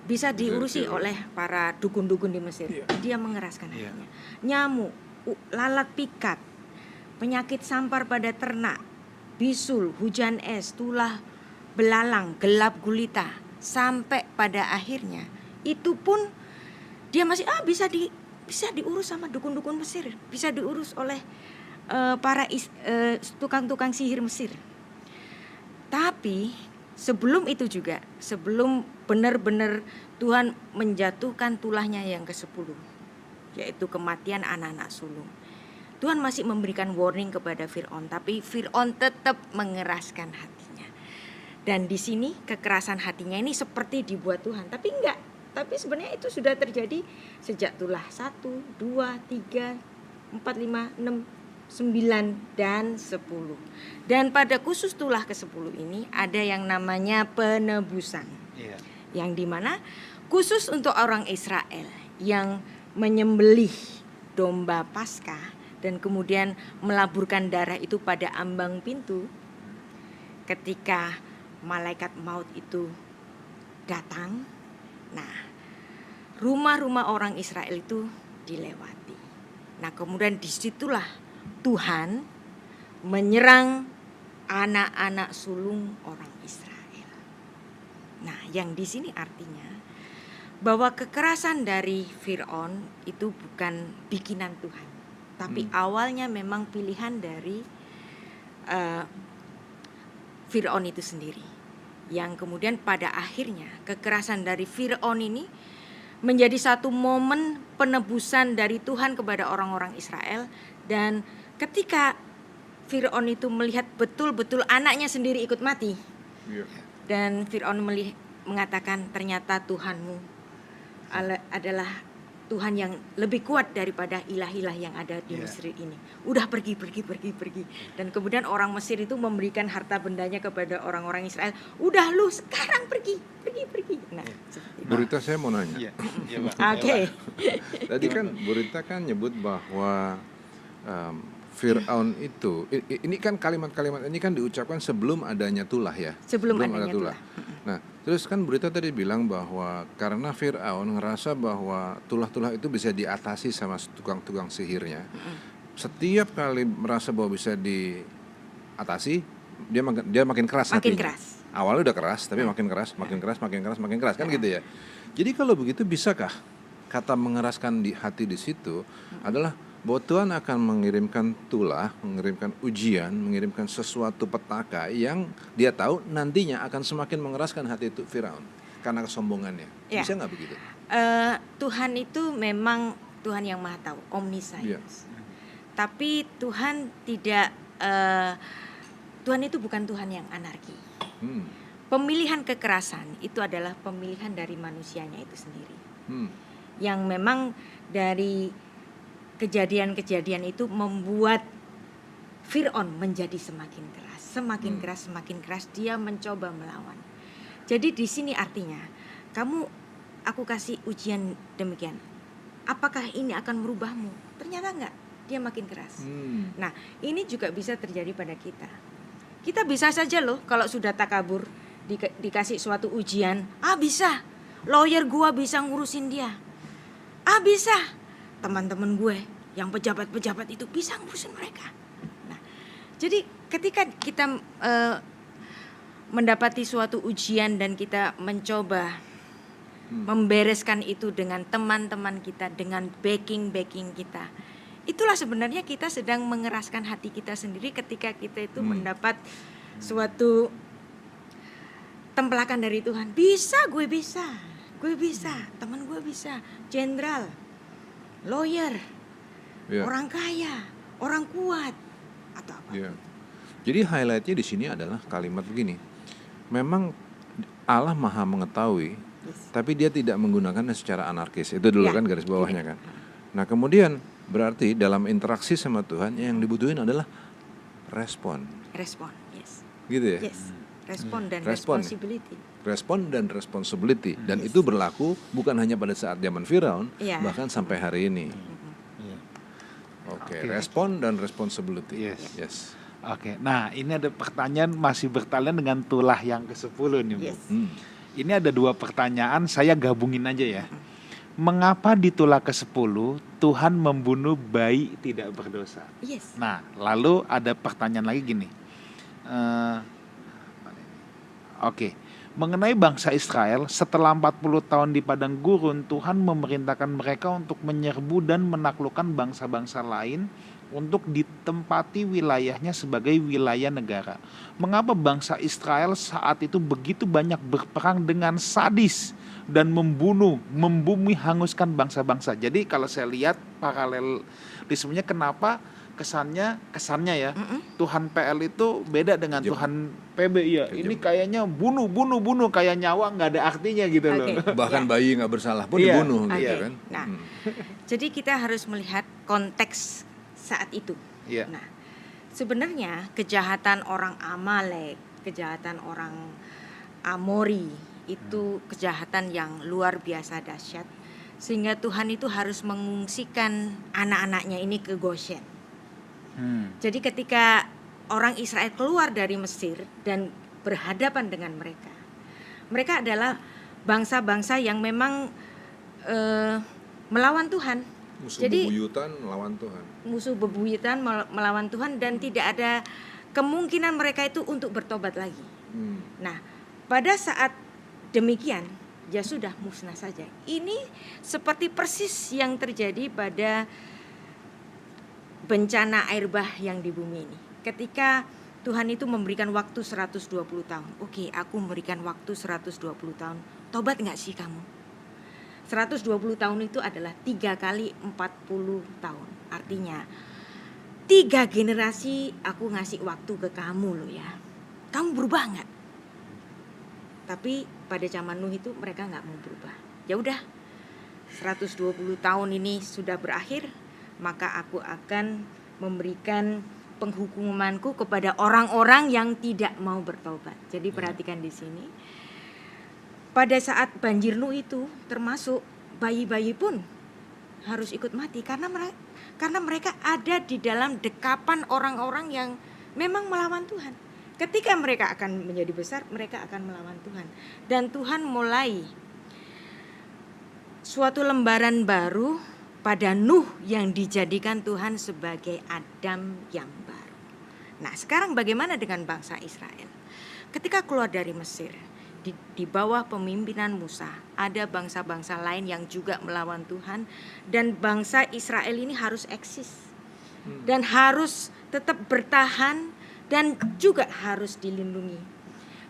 bisa diurusi oleh para dukun-dukun di Mesir. Dia mengeraskan hatinya. Nyamuk, lalat pikat, penyakit sampar pada ternak, bisul, hujan es, tulah belalang, gelap gulita, sampai pada akhirnya itu pun dia masih bisa diurus sama dukun-dukun Mesir, bisa diurus oleh para tukang-tukang sihir Mesir. Tapi sebelum itu juga, sebelum benar-benar Tuhan menjatuhkan tulahnya yang ke-10, yaitu kematian anak-anak sulung, Tuhan masih memberikan warning kepada Fir'aun, tapi Fir'aun tetap mengeraskan hatinya. Dan di sini kekerasan hatinya ini seperti dibuat Tuhan, tapi enggak. Tapi sebenarnya itu sudah terjadi sejak tulah 1, 2, 3, 4, 5, 6, 9 dan 10. Dan pada khusus tulah ke-10 ini ada yang namanya penebusan. Yang dimana khusus untuk orang Israel yang menyembelih domba Paskah dan kemudian melaburkan darah itu pada ambang pintu, ketika malaikat maut itu datang, nah rumah-rumah orang Israel itu dilewati. Nah kemudian disitulah Tuhan menyerang anak-anak sulung orang Israel. Nah, yang di sini artinya bahwa kekerasan dari Firaun itu bukan bikinan Tuhan, tapi awalnya memang pilihan dari Firaun itu sendiri. Yang kemudian pada akhirnya kekerasan dari Firaun ini menjadi satu momen penebusan dari Tuhan kepada orang-orang Israel. Dan ketika Firaun itu melihat betul-betul anaknya sendiri ikut mati, dan Firaun mengatakan ternyata Tuhanmu adalah Tuhan yang lebih kuat daripada ilah-ilah yang ada di Mesir ini. Udah pergi. Dan kemudian orang Mesir itu memberikan harta bendanya kepada orang-orang Israel. Udah lu sekarang pergi. Nah, Bu Rita, saya mau nanya. Oke. Tadi kan Bu Rita kan nyebut bahwa Firaun itu, ini kan kalimat-kalimat ini kan diucapkan sebelum adanya tulah ya. Sebelum adanya tulah. Nah, terus kan Berita tadi bilang bahwa karena Firaun ngerasa bahwa tulah-tulah itu bisa diatasi sama tukang-tukang sihirnya. Setiap kali merasa bahwa bisa diatasi, dia makin keras hatinya. Awalnya udah keras, tapi makin keras kan gitu ya. Jadi kalau begitu bisakah kata mengeraskan di hati di situ adalah bahwa Tuhan akan mengirimkan tulah, mengirimkan ujian, mengirimkan sesuatu petaka yang dia tahu nantinya akan semakin mengeraskan hati itu Firaun karena kesombongannya. Bisa nggak begitu? Tuhan itu memang Tuhan yang Maha Tahu, omniscience. Tapi Tuhan tidak, Tuhan itu bukan Tuhan yang anarki. Pemilihan kekerasan itu adalah pemilihan dari manusianya itu sendiri. Yang memang dari kejadian-kejadian itu membuat Firaun menjadi semakin keras dia mencoba melawan. Jadi di sini artinya aku kasih ujian demikian, apakah ini akan merubahmu? Ternyata enggak, dia makin keras. Nah ini juga bisa terjadi pada kita bisa saja loh kalau sudah takabur dikasih suatu ujian, bisa lawyer gua bisa ngurusin dia, bisa teman-teman gue yang pejabat-pejabat itu bisa ngurusin mereka. Nah, jadi ketika kita mendapati suatu ujian dan kita mencoba membereskan itu dengan teman-teman kita, dengan backing kita, itulah sebenarnya kita sedang mengeraskan hati kita sendiri ketika kita itu mendapat suatu templakan dari Tuhan. Gue bisa, teman gue bisa, jenderal, lawyer, orang kaya, orang kuat, atau apa. Jadi highlightnya di sini adalah kalimat begini. Memang Allah Maha mengetahui, tapi Dia tidak menggunakannya secara anarkis. Itu dulu kan garis bawahnya kan. Nah kemudian berarti dalam interaksi sama Tuhan yang dibutuhin adalah respon, gitu ya. Respon dan responsibility. Respon dan responsibility, dan itu berlaku bukan hanya pada saat zaman Firaun, bahkan sampai hari ini. Respon dan responsibility. Yes. Oke. Nah, ini ada pertanyaan masih bertalian dengan tulah yang ke-10 nih, Bu. Ini ada 2 pertanyaan, saya gabungin aja ya. Mengapa di tulah ke-10 Tuhan membunuh bayi tidak berdosa? Nah, lalu ada pertanyaan lagi gini. Mengenai bangsa Israel, setelah 40 tahun di padang gurun, Tuhan memerintahkan mereka untuk menyerbu dan menaklukkan bangsa-bangsa lain untuk ditempati wilayahnya sebagai wilayah negara. Mengapa bangsa Israel saat itu begitu banyak berperang dengan sadis dan membunuh, membumi, hanguskan bangsa-bangsa? Jadi kalau saya lihat paralelismenya, kenapa kesannya ya, Tuhan PL itu beda dengan Tuhan PB ya. Ini kayaknya bunuh kayak nyawa nggak ada artinya gitu loh. Bahkan bayi nggak bersalah pun dibunuh gitu kan. Nah, jadi kita harus melihat konteks saat itu. Iya. Nah, sebenarnya kejahatan orang Amalek, kejahatan orang Amori itu kejahatan yang luar biasa dahsyat, sehingga Tuhan itu harus mengungsikan anak-anaknya ini ke Goshen. Jadi ketika orang Israel keluar dari Mesir dan berhadapan dengan mereka, mereka adalah bangsa-bangsa yang memang melawan Tuhan. Musuh Jadi bebuyutan melawan Tuhan. musuh bebuyutan melawan Tuhan, dan tidak ada kemungkinan mereka itu untuk bertobat lagi. Nah, pada saat demikian, ya sudah musnah saja. Ini seperti persis yang terjadi pada bencana air bah yang di bumi ini. Ketika Tuhan itu memberikan waktu 120 tahun. Oke, aku memberikan waktu 120 tahun. Tobat gak sih kamu? 120 tahun itu adalah 3 kali 40 tahun. Artinya 3 generasi aku ngasih waktu ke kamu loh ya. Kamu berubah gak? Tapi pada zaman Nuh itu mereka gak mau berubah. Ya udah, 120 tahun ini sudah berakhir, maka aku akan memberikan penghukumanku kepada orang-orang yang tidak mau bertobat. Jadi perhatikan di sini. Pada saat banjir Nuh itu, termasuk bayi-bayi pun harus ikut mati karena mereka ada di dalam dekapan orang-orang yang memang melawan Tuhan. Ketika mereka akan menjadi besar, mereka akan melawan Tuhan. Dan Tuhan mulai suatu lembaran baru pada Nuh yang dijadikan Tuhan sebagai Adam yang baru. Nah, sekarang bagaimana dengan bangsa Israel? Ketika keluar dari Mesir, di bawah pemimpinan Musa, ada bangsa-bangsa lain yang juga melawan Tuhan, dan bangsa Israel ini harus eksis dan harus tetap bertahan dan juga harus dilindungi.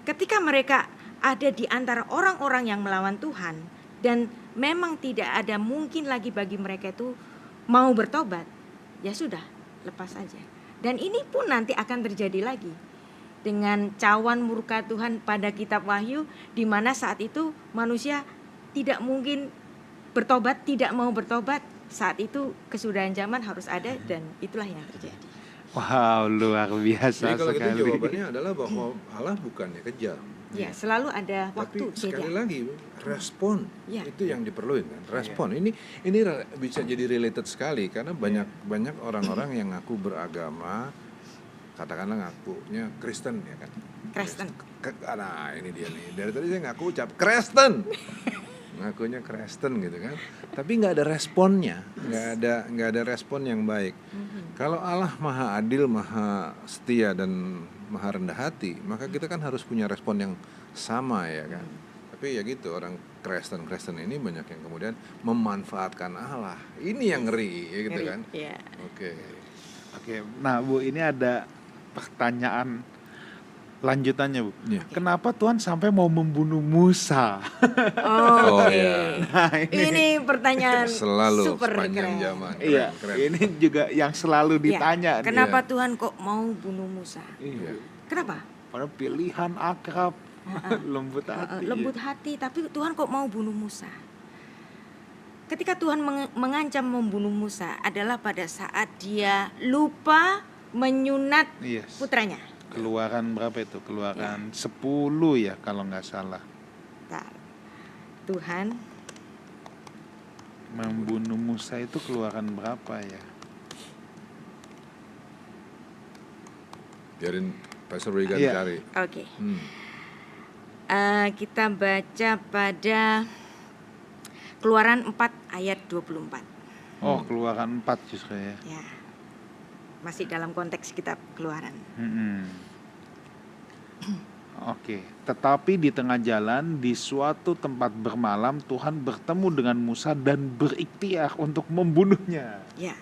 Ketika mereka ada di antara orang-orang yang melawan Tuhan dan memang tidak ada mungkin lagi bagi mereka itu mau bertobat, ya sudah, lepas saja. Dan ini pun nanti akan terjadi lagi dengan cawan murka Tuhan pada kitab Wahyu, di mana saat itu manusia tidak mungkin bertobat, tidak mau bertobat. Saat itu kesudahan zaman harus ada, dan itulah yang terjadi. Wow, luar biasa Jadi kalau sekali. gitu jawabannya adalah bahwa Allah bukannya kejam. Ya, selalu ada waktu. Tapi sekali beda. lagi respon Ya. itu yang diperlukan kan. Respon ini bisa jadi related sekali karena banyak orang-orang yang ngaku beragama, katakanlah ngakunya Kristen ya kan. Kristen. Nah ini dia nih. Dari tadi saya ngaku ucap Kristen. Ngakunya Kristen gitu kan. Tapi nggak ada responnya, nggak ada respon yang baik. Kalau Allah maha adil, maha setia dan maha rendah hati, maka kita kan harus punya respon yang sama ya kan. Tapi ya gitu, orang Kristen ini banyak yang kemudian memanfaatkan Allah. Ini yang ngeri ya gitu kan. Ya. Oke. Nah Bu, ini ada pertanyaan lanjutannya Bu. Ya. Kenapa Tuhan sampai mau membunuh Musa? Oh, Oke. ya. Nah, Ini pertanyaan Selalu super sepanjang keren. zaman. Iya, Keren. ini juga yang selalu Ya, ditanya. nih. kenapa Tuhan kok mau bunuh Musa? Iya. Kenapa? Pada pilihan akrab, lembut hati. Lembut hati, tapi Tuhan kok mau bunuh Musa? Ketika Tuhan mengancam membunuh Musa adalah pada saat dia lupa menyunat Yes. putranya. Keluaran berapa itu? Keluaran 10 ya kalau nggak salah. Bentar. Tuhan Membunuh Musa itu keluaran berapa ya? Biarin Pastor Wigan Iya. cari. Oke. Hmm. Kita baca pada Keluaran 4 ayat 24. Oh, keluaran 4 justru ya. Ya. Masih dalam konteks kitab Keluaran. Oke, tetapi di tengah jalan di suatu tempat bermalam Tuhan bertemu dengan Musa dan berikhtiar untuk membunuhnya. Ya.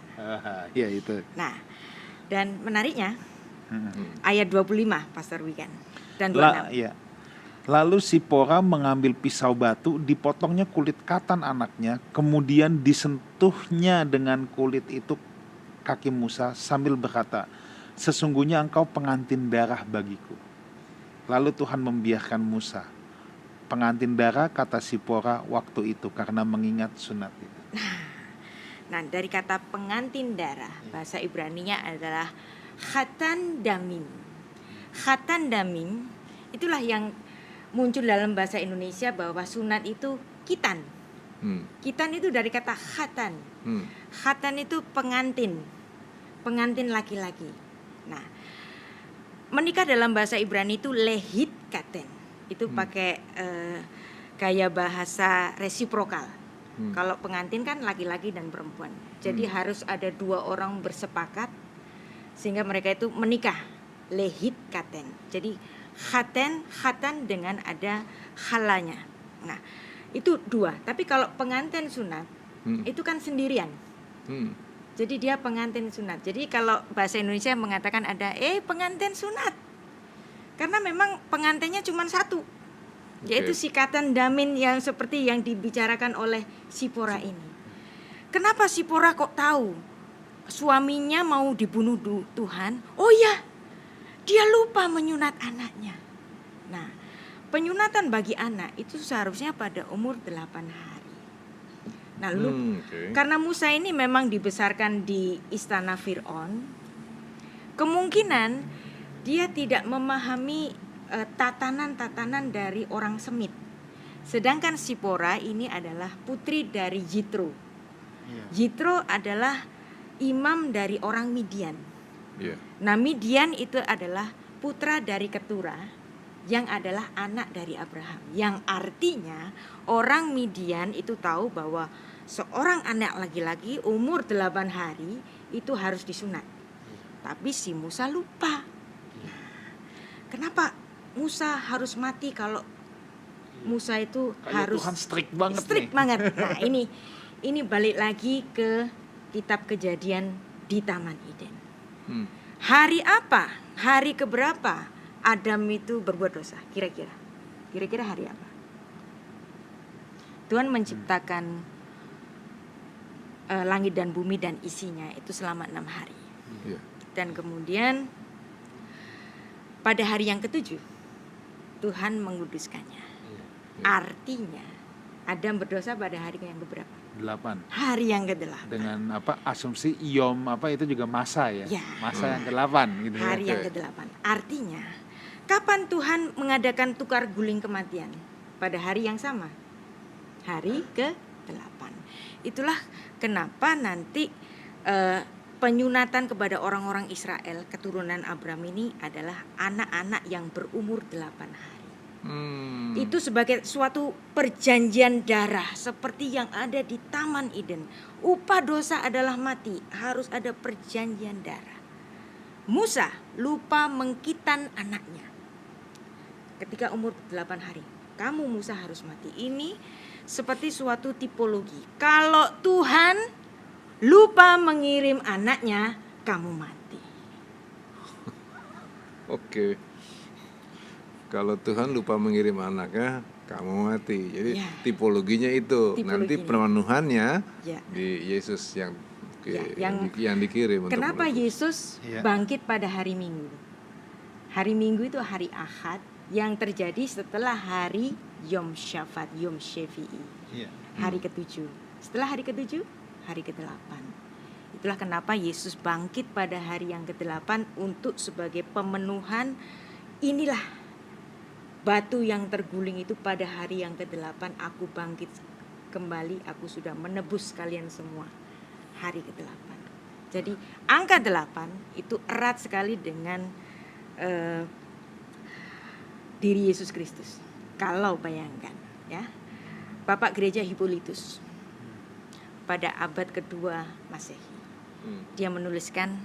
Ya itu. Nah, dan menariknya Mm-mm. ayat 25 Pastor Wigan dan 26. Ya. Lalu Sipora mengambil pisau batu, dipotongnya kulit katan anaknya, kemudian disentuhnya dengan kulit itu kaki Musa sambil berkata, sesungguhnya engkau pengantin darah bagiku. Lalu Tuhan membiarkan Musa. Pengantin darah kata Sipora waktu itu karena mengingat sunat itu. Nah, dari kata pengantin darah, bahasa Ibraninya adalah khatan damim. Khatan damim itulah yang muncul dalam bahasa Indonesia bahwa sunat itu kitan. Kitan itu dari kata khatan. Khatan itu pengantin laki-laki. Nah, menikah dalam bahasa Ibrani itu lehit katen. Itu pakai gaya bahasa resiprokal. Kalau pengantin kan laki-laki dan perempuan. Jadi harus ada 2 orang bersepakat sehingga mereka itu menikah. Lehit katen. Jadi khatan dengan ada halanya. Nah, itu 2. Tapi kalau pengantin sunat itu kan sendirian. Jadi dia pengantin sunat. Jadi kalau bahasa Indonesia mengatakan ada pengantin sunat. Karena memang pengantinnya cuma 1. Yaitu si khatan damin yang seperti yang dibicarakan oleh Sipora ini. Kenapa Sipora kok tahu suaminya mau dibunuh Tuhan? Oh ya, dia lupa menyunat anaknya. Nah, penyunatan bagi anak itu seharusnya pada umur 8 hari. Nah, karena Musa ini memang dibesarkan di istana Fir'aun, kemungkinan dia tidak memahami tatanan-tatanan dari orang Semit. Sedangkan Sipora ini adalah putri dari Jitro. Jitro adalah imam dari orang Midian. Nah, Midian itu adalah putra dari Ketura yang adalah anak dari Abraham. Yang artinya orang Midian itu tahu bahwa seorang anak laki-laki umur 8 hari itu harus disunat. Tapi si Musa lupa. Kenapa Musa harus mati kalau Musa itu harus Tuhan strict banget. Nah, ini balik lagi ke kitab Kejadian di Taman Eden. Hari apa? Hari keberapa Adam itu berbuat dosa? Kira-kira hari apa? Tuhan menciptakan langit dan bumi dan isinya itu selama 6 hari. Dan kemudian pada hari yang ke-7 Tuhan menguduskannya. Artinya Adam berdosa pada hari yang keberapa? 8. Hari yang ke-8. Dengan asumsi Yom itu juga masa ya. Masa yang ke-8 gitu. Hari yang ke-8. Artinya kapan Tuhan mengadakan tukar guling kematian? Pada hari yang sama. Hari ke-8. Itulah kenapa nanti penyunatan kepada orang-orang Israel keturunan Abraham ini adalah anak-anak yang berumur 8 hari. Itu sebagai suatu perjanjian darah seperti yang ada di Taman Eden. Upah dosa adalah mati, harus ada perjanjian darah. Musa lupa mengkitan anaknya ketika umur 8 hari. Kamu Musa harus mati. Ini seperti suatu tipologi. Kalau Tuhan lupa mengirim anaknya, kamu mati. Kalau Tuhan lupa mengirim anaknya, kamu mati. Jadi tipologinya itu. Nanti pemenuhannya di Yesus yang dikirim. Kenapa Yesus bangkit pada hari Minggu? Hari Minggu itu hari Ahad yang terjadi setelah hari Yom Syafat, Yom Shefi'i. Hari ke-7. Setelah hari ke-7, hari ke-8. Itulah kenapa Yesus bangkit pada hari yang ke-8 untuk sebagai pemenuhan. Inilah batu yang terguling itu pada hari yang ke-8 aku bangkit kembali, aku sudah menebus kalian semua. Hari ke-8. Jadi angka 8 itu erat sekali dengan diri Yesus Kristus. Kalau bayangkan ya, Bapak Gereja Hippolytus pada abad kedua Masehi, dia menuliskan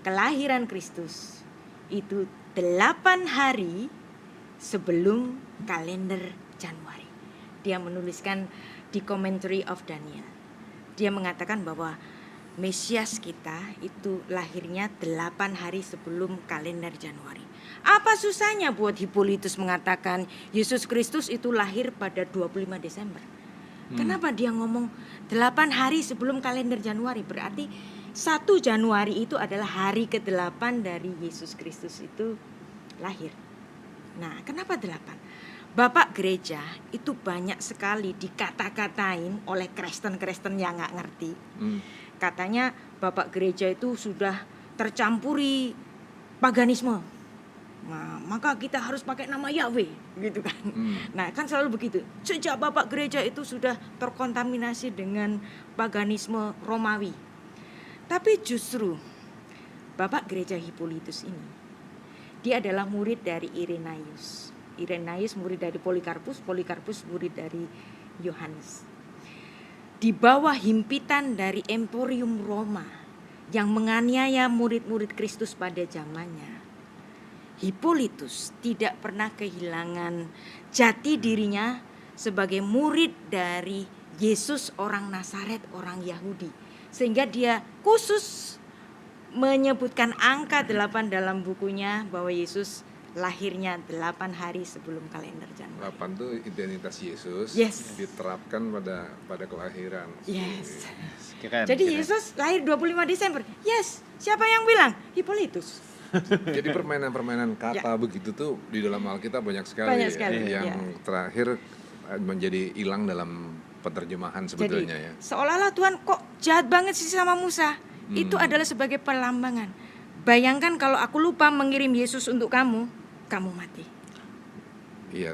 kelahiran Kristus itu 8 hari sebelum kalender Januari. Dia menuliskan di Commentary of Daniel. Dia mengatakan bahwa Mesias kita itu lahirnya 8 hari sebelum kalender Januari. Apa susahnya buat Hippolytus mengatakan Yesus Kristus itu lahir pada 25 Desember? Kenapa dia ngomong 8 hari sebelum kalender Januari? Berarti 1 Januari itu adalah hari ke-8 dari Yesus Kristus itu lahir. Nah, kenapa 8? Bapak gereja itu banyak sekali dikata-katain oleh Kristen-Kristen yang nggak ngerti. Katanya Bapak gereja itu sudah tercampuri paganisme. Nah, maka kita harus pakai nama Yahweh, gitu kan. Nah, kan selalu begitu. Sejak Bapak gereja itu sudah terkontaminasi dengan paganisme Romawi. Tapi justru Bapak gereja Hippolytus ini, dia adalah murid dari Irenaeus. Irenaeus murid dari Polikarpus, Polikarpus murid dari Yohanes. Di bawah himpitan dari Emporium Roma yang menganiaya murid-murid Kristus pada zamannya, Hippolytus tidak pernah kehilangan jati dirinya sebagai murid dari Yesus orang Nazaret, orang Yahudi. Sehingga dia khusus menyebutkan angka 8 dalam bukunya bahwa Yesus lahirnya 8 hari sebelum kalender Januari. 8 itu identitas Yesus, Yes. diterapkan pada kelahiran. Yes. Keren, Jadi keren. Yesus lahir 25 Desember. Yes. Siapa yang bilang? Hippolytus. Jadi permainan-permainan kata begitu tuh di dalam Alkitab banyak sekali, Banyak sekali, yang ya. terakhir menjadi hilang dalam penerjemahan sebetulnya ya. Seolah-olah Tuhan kok jahat banget sih sama Musa. Itu adalah sebagai pelambangan. Bayangkan kalau aku lupa mengirim Yesus untuk kamu, kamu mati. Iya.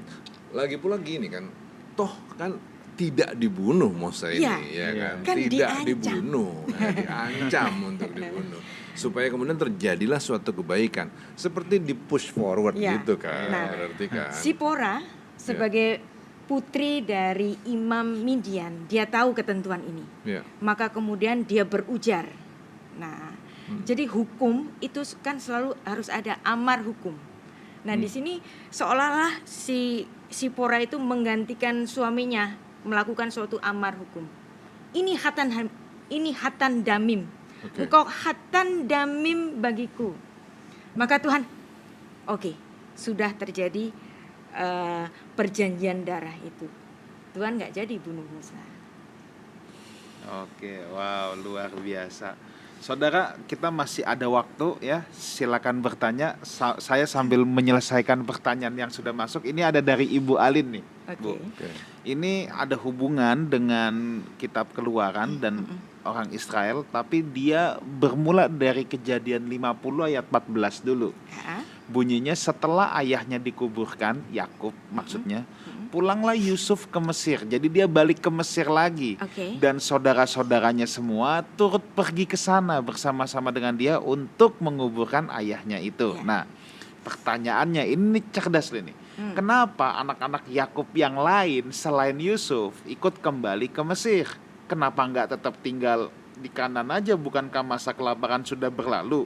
Lagi pula gini kan, toh kan tidak dibunuh Musa ini, ya kan? Kan Tidak diancam. dibunuh, diancam untuk dibunuh. Supaya kemudian terjadilah suatu kebaikan, seperti di push forward Ya. gitu kan, Nah, berarti kan. Sipora sebagai putri dari Imam Midian, dia tahu ketentuan ini. Ya. Maka kemudian dia berujar. Nah, jadi hukum itu kan selalu harus ada amar hukum. Nah, di sini seolah-olah si Sipora itu menggantikan suaminya melakukan suatu amar hukum. Ini hatan damim. Oke. Engkau hatan damim bagiku. Maka Tuhan, oke, sudah terjadi perjanjian darah itu. Tuhan nggak jadi bunuh Musa. Oke, wow, luar biasa. Saudara, kita masih ada waktu ya. Silakan bertanya. Saya sambil menyelesaikan pertanyaan yang sudah masuk. Ini ada dari Ibu Alin nih, Bu. Oke. Oke. Ini ada hubungan dengan kitab Keluaran dan orang Israel, tapi dia bermula dari Kejadian 50 ayat 14 dulu. Ya. Bunyinya, setelah ayahnya dikuburkan, Yakub maksudnya, pulanglah Yusuf ke Mesir. Jadi dia balik ke Mesir lagi. Oke. Dan saudara-saudaranya semua turut pergi ke sana bersama-sama dengan dia untuk menguburkan ayahnya itu. Ya. Nah, pertanyaannya ini cerdas ini. Kenapa anak-anak Yakub yang lain selain Yusuf ikut kembali ke Mesir? Kenapa nggak tetap tinggal di Kanaan aja? Bukankah masa kelaparan sudah berlalu?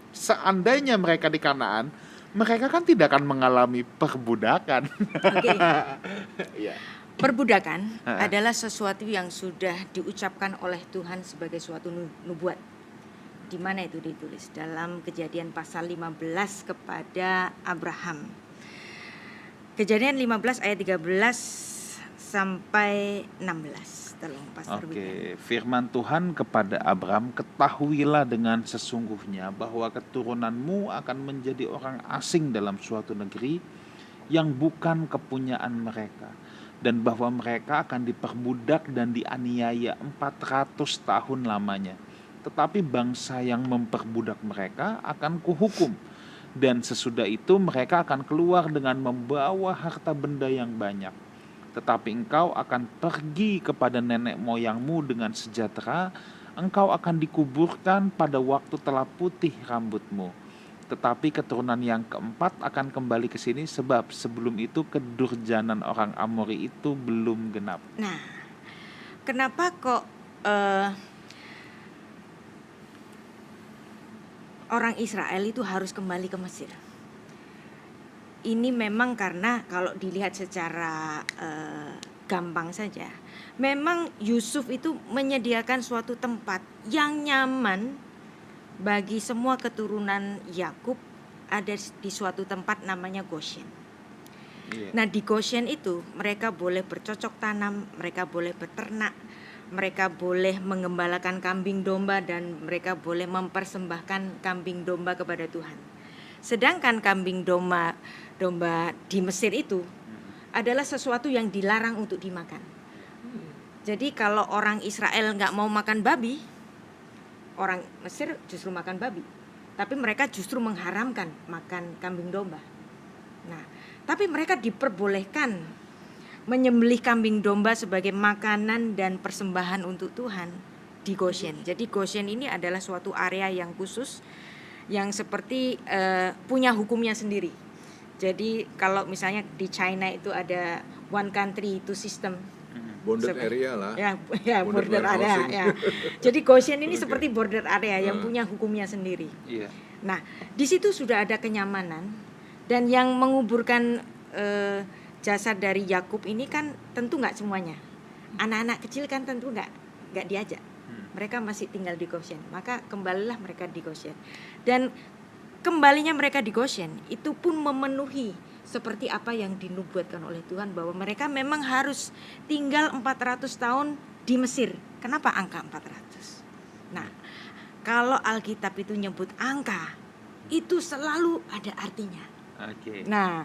Seandainya mereka di Kanaan, mereka kan tidak akan mengalami perbudakan. Oke. Ya. Perbudakan adalah sesuatu yang sudah diucapkan oleh Tuhan sebagai suatu nubuat. Di mana itu ditulis? Dalam Kejadian pasal 15 kepada Abraham. Kejadian 15 ayat 13 sampai 16. Tolong Pastor William. Oke, firman Tuhan kepada Abraham, ketahuilah dengan sesungguhnya bahwa keturunanmu akan menjadi orang asing dalam suatu negeri yang bukan kepunyaan mereka, dan bahwa mereka akan diperbudak dan dianiaya 400 tahun lamanya. Tetapi bangsa yang memperbudak mereka akan kuhukum, dan sesudah itu mereka akan keluar dengan membawa harta benda yang banyak. Tetapi engkau akan pergi kepada nenek moyangmu dengan sejahtera, engkau akan dikuburkan pada waktu telah putih rambutmu. Tetapi keturunan yang keempat akan kembali ke sini, sebab sebelum itu kedurjanan orang Amori itu belum genap. Nah, kenapa kok orang Israel itu harus kembali ke Mesir? Ini memang karena kalau dilihat secara gampang saja, memang Yusuf itu menyediakan suatu tempat yang nyaman bagi semua keturunan Yakub, ada di suatu tempat namanya Goshen. Iya. Nah, di Goshen itu mereka boleh bercocok tanam, mereka boleh beternak, mereka boleh menggembalakan kambing domba, dan mereka boleh mempersembahkan kambing domba kepada Tuhan. Sedangkan kambing domba di Mesir itu adalah sesuatu yang dilarang untuk dimakan. Jadi kalau orang Israel nggak mau makan babi, orang Mesir justru makan babi. Tapi mereka justru mengharamkan makan kambing domba. Nah, tapi mereka diperbolehkan menyembelih kambing domba sebagai makanan dan persembahan untuk Tuhan di Goshen. Jadi Goshen ini adalah suatu area yang khusus yang seperti punya hukumnya sendiri. Jadi kalau misalnya di China itu ada one country two system, Bonded area lah. ya border area. Ya. Jadi Goshen ini seperti border area yang punya hukumnya sendiri. Iya. Nah, di situ sudah ada kenyamanan, dan yang menguburkan jasad dari Yakub ini kan tentu nggak semuanya. Anak-anak kecil kan tentu nggak diajak. Mereka masih tinggal di Goshen. Maka kembalilah mereka di Goshen. Dan kembalinya mereka di Goshen itu pun memenuhi seperti apa yang dinubuatkan oleh Tuhan, bahwa mereka memang harus tinggal 400 tahun di Mesir. Kenapa angka 400? Nah, kalau Alkitab itu nyebut angka, itu selalu ada artinya. Oke. Nah,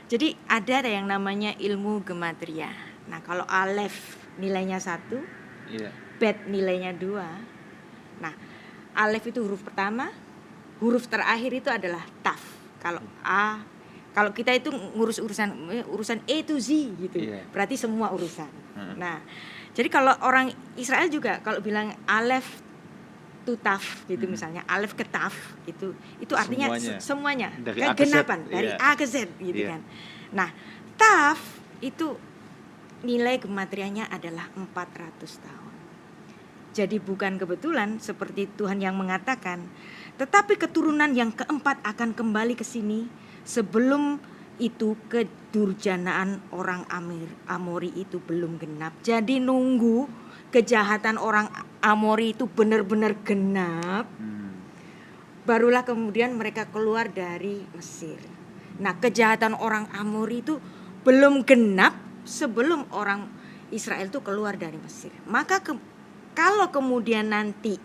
jadi ada yang namanya ilmu gematria. Nah, kalau Alef nilainya 1, Iya. Bet nilainya 2. Nah, Alef itu huruf pertama, huruf terakhir itu adalah Taf. Kalau A, kalau kita itu ngurus urusan A to Z gitu, Iya. berarti semua urusan. Nah, jadi kalau orang Israel juga kalau bilang Alef to Taf gitu, misalnya Alef ke Taf itu artinya semuanya Dari A ke Z, kegenapan dari iya. A ke Z gitu Iya. kan. Nah, Taf itu nilai gematrianya adalah 400 tahun. Jadi bukan kebetulan seperti Tuhan yang mengatakan, tetapi keturunan yang keempat akan kembali ke sini. Sebelum itu kedurjanaan orang Amori itu belum genap. Jadi nunggu kejahatan orang Amori itu benar-benar genap, barulah kemudian mereka keluar dari Mesir. Nah, kejahatan orang Amori itu belum genap sebelum orang Israel itu keluar dari Mesir. Maka kalau kemudian nanti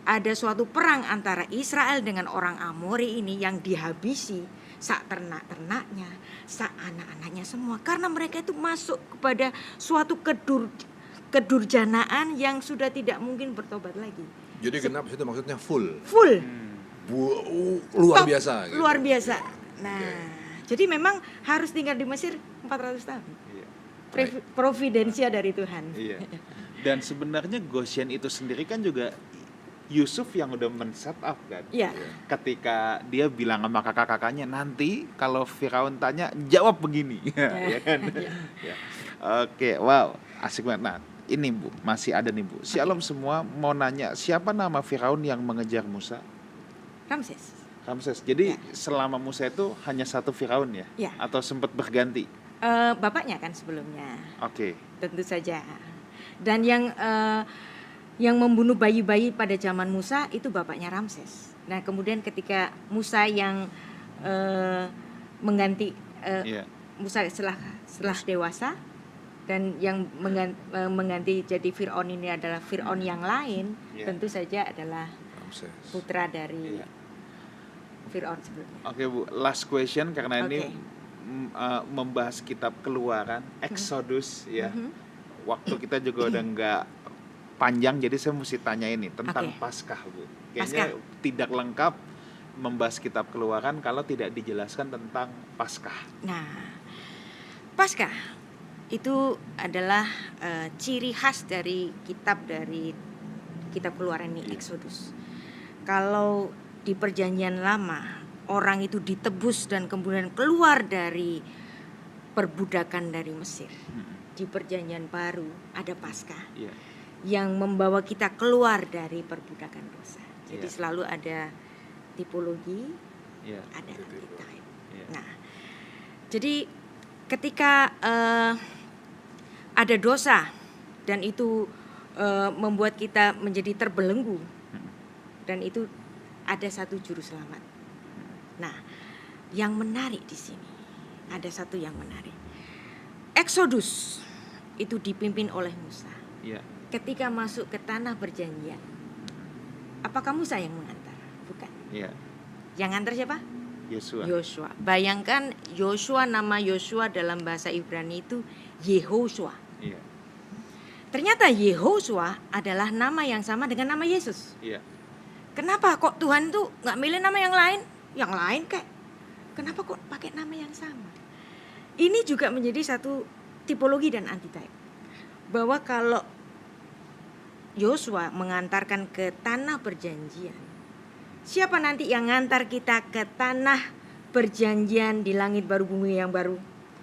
ada suatu perang antara Israel dengan orang Amori ini yang dihabisi sak ternak-ternaknya, sak anak-anaknya semua, karena mereka itu masuk kepada suatu kedurjanaan yang sudah tidak mungkin bertobat lagi. Jadi genap itu maksudnya full. Top, Luar biasa gitu. Luar biasa. Nah, jadi memang harus tinggal di Mesir 400 tahun. Iya. Providensia dari Tuhan. Iya. Dan sebenarnya Goshen itu sendiri kan juga Yusuf yang udah men-set up kan. Iya. Ketika dia bilang sama kakak-kakaknya, nanti kalau Firaun tanya jawab begini. Ya kan? Ya. Oke, wow, asik banget. Nah, ini Bu, masih ada nih Bu. Shalom semua, mau nanya, siapa nama Firaun yang mengejar Musa? Ramses. Jadi selama Musa itu hanya satu Firaun ya? Ya. Atau sempat berganti? Bapaknya kan sebelumnya. Oke. Tentu saja. Dan yang membunuh bayi-bayi pada zaman Musa itu bapaknya Ramses. Nah, kemudian ketika Musa yang mengganti Musa setelah dewasa, dan yang mengganti jadi Fir'aun ini adalah Fir'aun yang lain, tentu saja adalah putra dari Fir'aun sebelumnya. Oke Bu, last question karena ini membahas kitab Keluaran, Exodus ya. Waktu kita juga udah nggak panjang, jadi saya mesti tanya ini tentang Paskah Bu. Kayaknya tidak lengkap membahas kitab Keluaran kalau tidak dijelaskan tentang Paskah. Nah, Paskah itu adalah ciri khas dari kitab Keluaran ini, Exodus. Kalau di Perjanjian Lama orang itu ditebus dan kemudian keluar dari perbudakan dari Mesir. Di Perjanjian Baru ada Paskah yang membawa kita keluar dari perbudakan dosa. Jadi selalu ada tipologi, ada archetype. Nah, jadi ketika ada dosa dan itu membuat kita menjadi terbelenggu, dan itu ada satu juru selamat. Nah, yang menarik di sini ada satu yang menarik. Exodus itu dipimpin oleh Musa. Ketika masuk ke tanah perjanjian, apakah Musa yang mengantar? Bukan. Yang antar siapa? Yosua. Yosua. Bayangkan Yosua, nama Yosua dalam bahasa Ibrani itu Yehoshua. Iya. Ternyata Yehoshua adalah nama yang sama dengan nama Yesus. Iya. Kenapa kok Tuhan tuh nggak milih nama yang lain? Yang lain kayak, kenapa kok pakai nama yang sama? Ini juga menjadi satu tipologi dan antitype. Bahwa kalau Yosua mengantarkan ke tanah perjanjian, siapa nanti yang ngantar kita ke tanah perjanjian di langit baru bumi yang baru,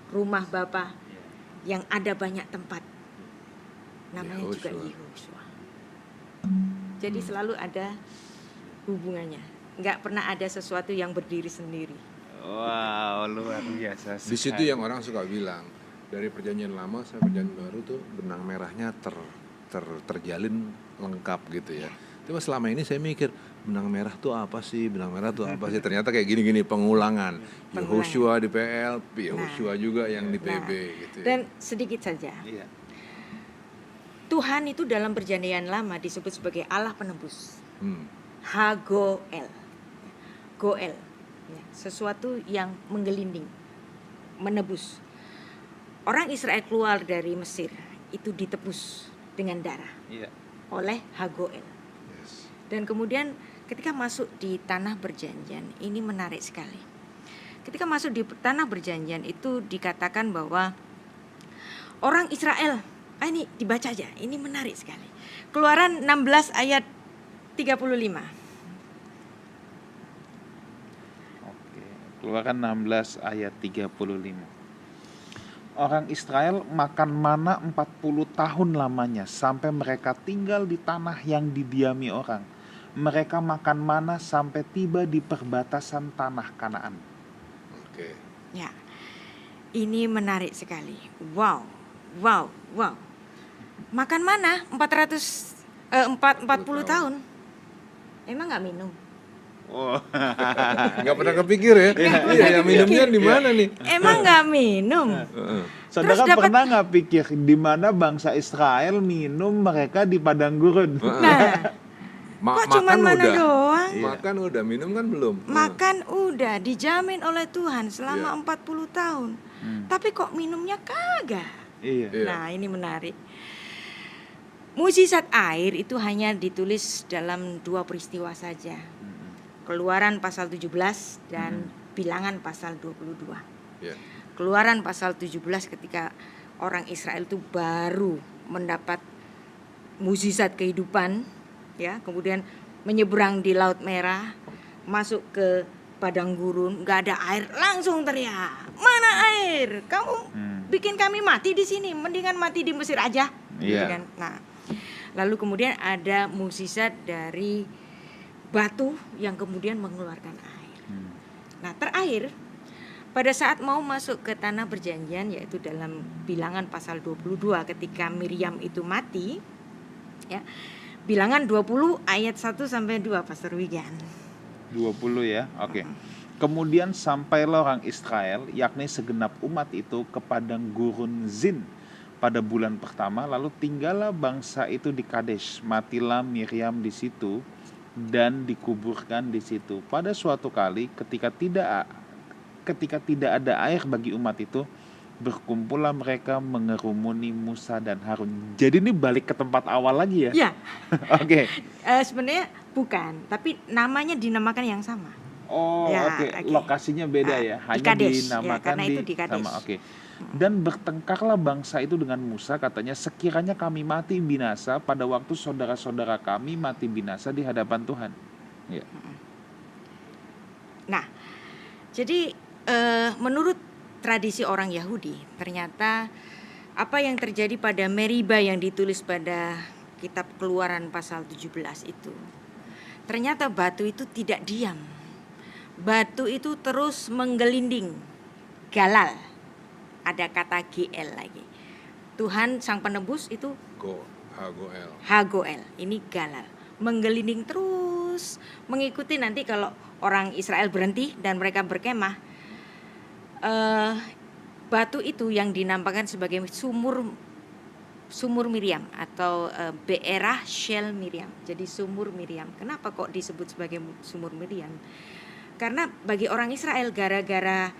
rumah Bapa yang ada banyak tempat, namanya juga Yehoshua. Jadi selalu ada hubungannya, nggak pernah ada sesuatu yang berdiri sendiri. Wow, luar biasa. Di situ yang orang suka bilang, dari perjanjian lama sampai perjanjian baru tuh benang merahnya terjalin lengkap gitu ya. Cuma selama ini saya mikir, benang merah tuh apa sih? Benang merah tuh apa sih? Ternyata kayak gini-gini pengulangan. Yehoshua di PL, Yehoshua juga yang di PB gitu ya. Dan sedikit saja. Iya. Tuhan itu dalam perjanjian lama disebut sebagai Allah penebus. Hagoel. Goel. Ya, sesuatu yang menggelinding, menebus. Orang Israel keluar dari Mesir itu ditebus dengan darah oleh Hagoel. Dan kemudian ketika masuk di tanah perjanjian, ini menarik sekali. Ketika masuk di tanah perjanjian itu dikatakan bahwa orang Israel, ini dibaca aja, ini menarik sekali. Keluaran 16 ayat 35. Oke, Keluaran 16 ayat 35. Orang Israel makan mana 40 tahun lamanya sampai mereka tinggal di tanah yang didiami orang. Mereka makan mana sampai tiba di perbatasan tanah Kanaan. Oke. Ya, ini menarik sekali. Wow. Makan mana 40 tahun? Emang nggak minum? Oh. Nggak pernah kepikir ya? Iya, minumnya di mana nih? Emang nggak minum? Saudara Terus pernah nggak pikir di mana bangsa Israel minum mereka di padang gurun? Nah, kok cuman mana udah. doang? Makan udah, minum kan belum. Makan udah dijamin oleh Tuhan selama 40 tahun. Tapi kok minumnya kagak? Iya. Nah, ini menarik. Mukjizat air itu hanya ditulis dalam 2 peristiwa saja. Keluaran pasal 17 dan Bilangan pasal 22. Keluaran pasal 17 ketika orang Israel itu baru mendapat mukjizat kehidupan, ya, kemudian menyeberang di Laut Merah, masuk ke padang gurun, nggak ada air, langsung teriak, mana air? Kamu bikin kami mati di sini, mendingan mati di Mesir aja. Iya. Nah, lalu kemudian ada mukjizat dari batu yang kemudian mengeluarkan air. Nah, terakhir pada saat mau masuk ke tanah perjanjian, yaitu dalam Bilangan pasal 22 ketika Miriam itu mati, ya. Bilangan 20 ayat 1 sampai 2, Pastor Wigan. 20 ya. Oke. Kemudian sampailah orang Israel, yakni segenap umat itu ke padang gurun Zin pada bulan pertama, lalu tinggallah bangsa itu di Kadesh. Matilah Miriam di situ dan dikuburkan di situ. Pada suatu kali ketika tidak ada air bagi umat itu, berkumpullah mereka mengerumuni Musa dan Harun. Jadi ini balik ke tempat awal lagi ya? Ya. Oke. Sebenarnya bukan, tapi namanya dinamakan yang sama. Oh, Ya, oke. oke. Lokasinya beda ya, Di hanya Kadesh, ya, dinamakan karena itu di Kadesh. sama. Oke. Dan bertengkarlah bangsa itu dengan Musa, katanya, sekiranya kami mati binasa pada waktu saudara-saudara kami mati binasa di hadapan Tuhan. Ya. Nah, jadi menurut tradisi orang Yahudi, ternyata apa yang terjadi pada Meriba yang ditulis pada kitab Keluaran pasal 17 itu, ternyata batu itu tidak diam. Batu itu terus menggelinding, galal. Ada kata GL lagi. Tuhan sang penebus itu Hagoel. Ini galal, menggelinding terus, mengikuti nanti kalau orang Israel berhenti dan mereka berkemah. Batu itu yang dinampakkan sebagai sumur Miriam atau Beerah Shel Miriam. Jadi sumur Miriam. Kenapa kok disebut sebagai sumur Miriam? Karena bagi orang Israel gara-gara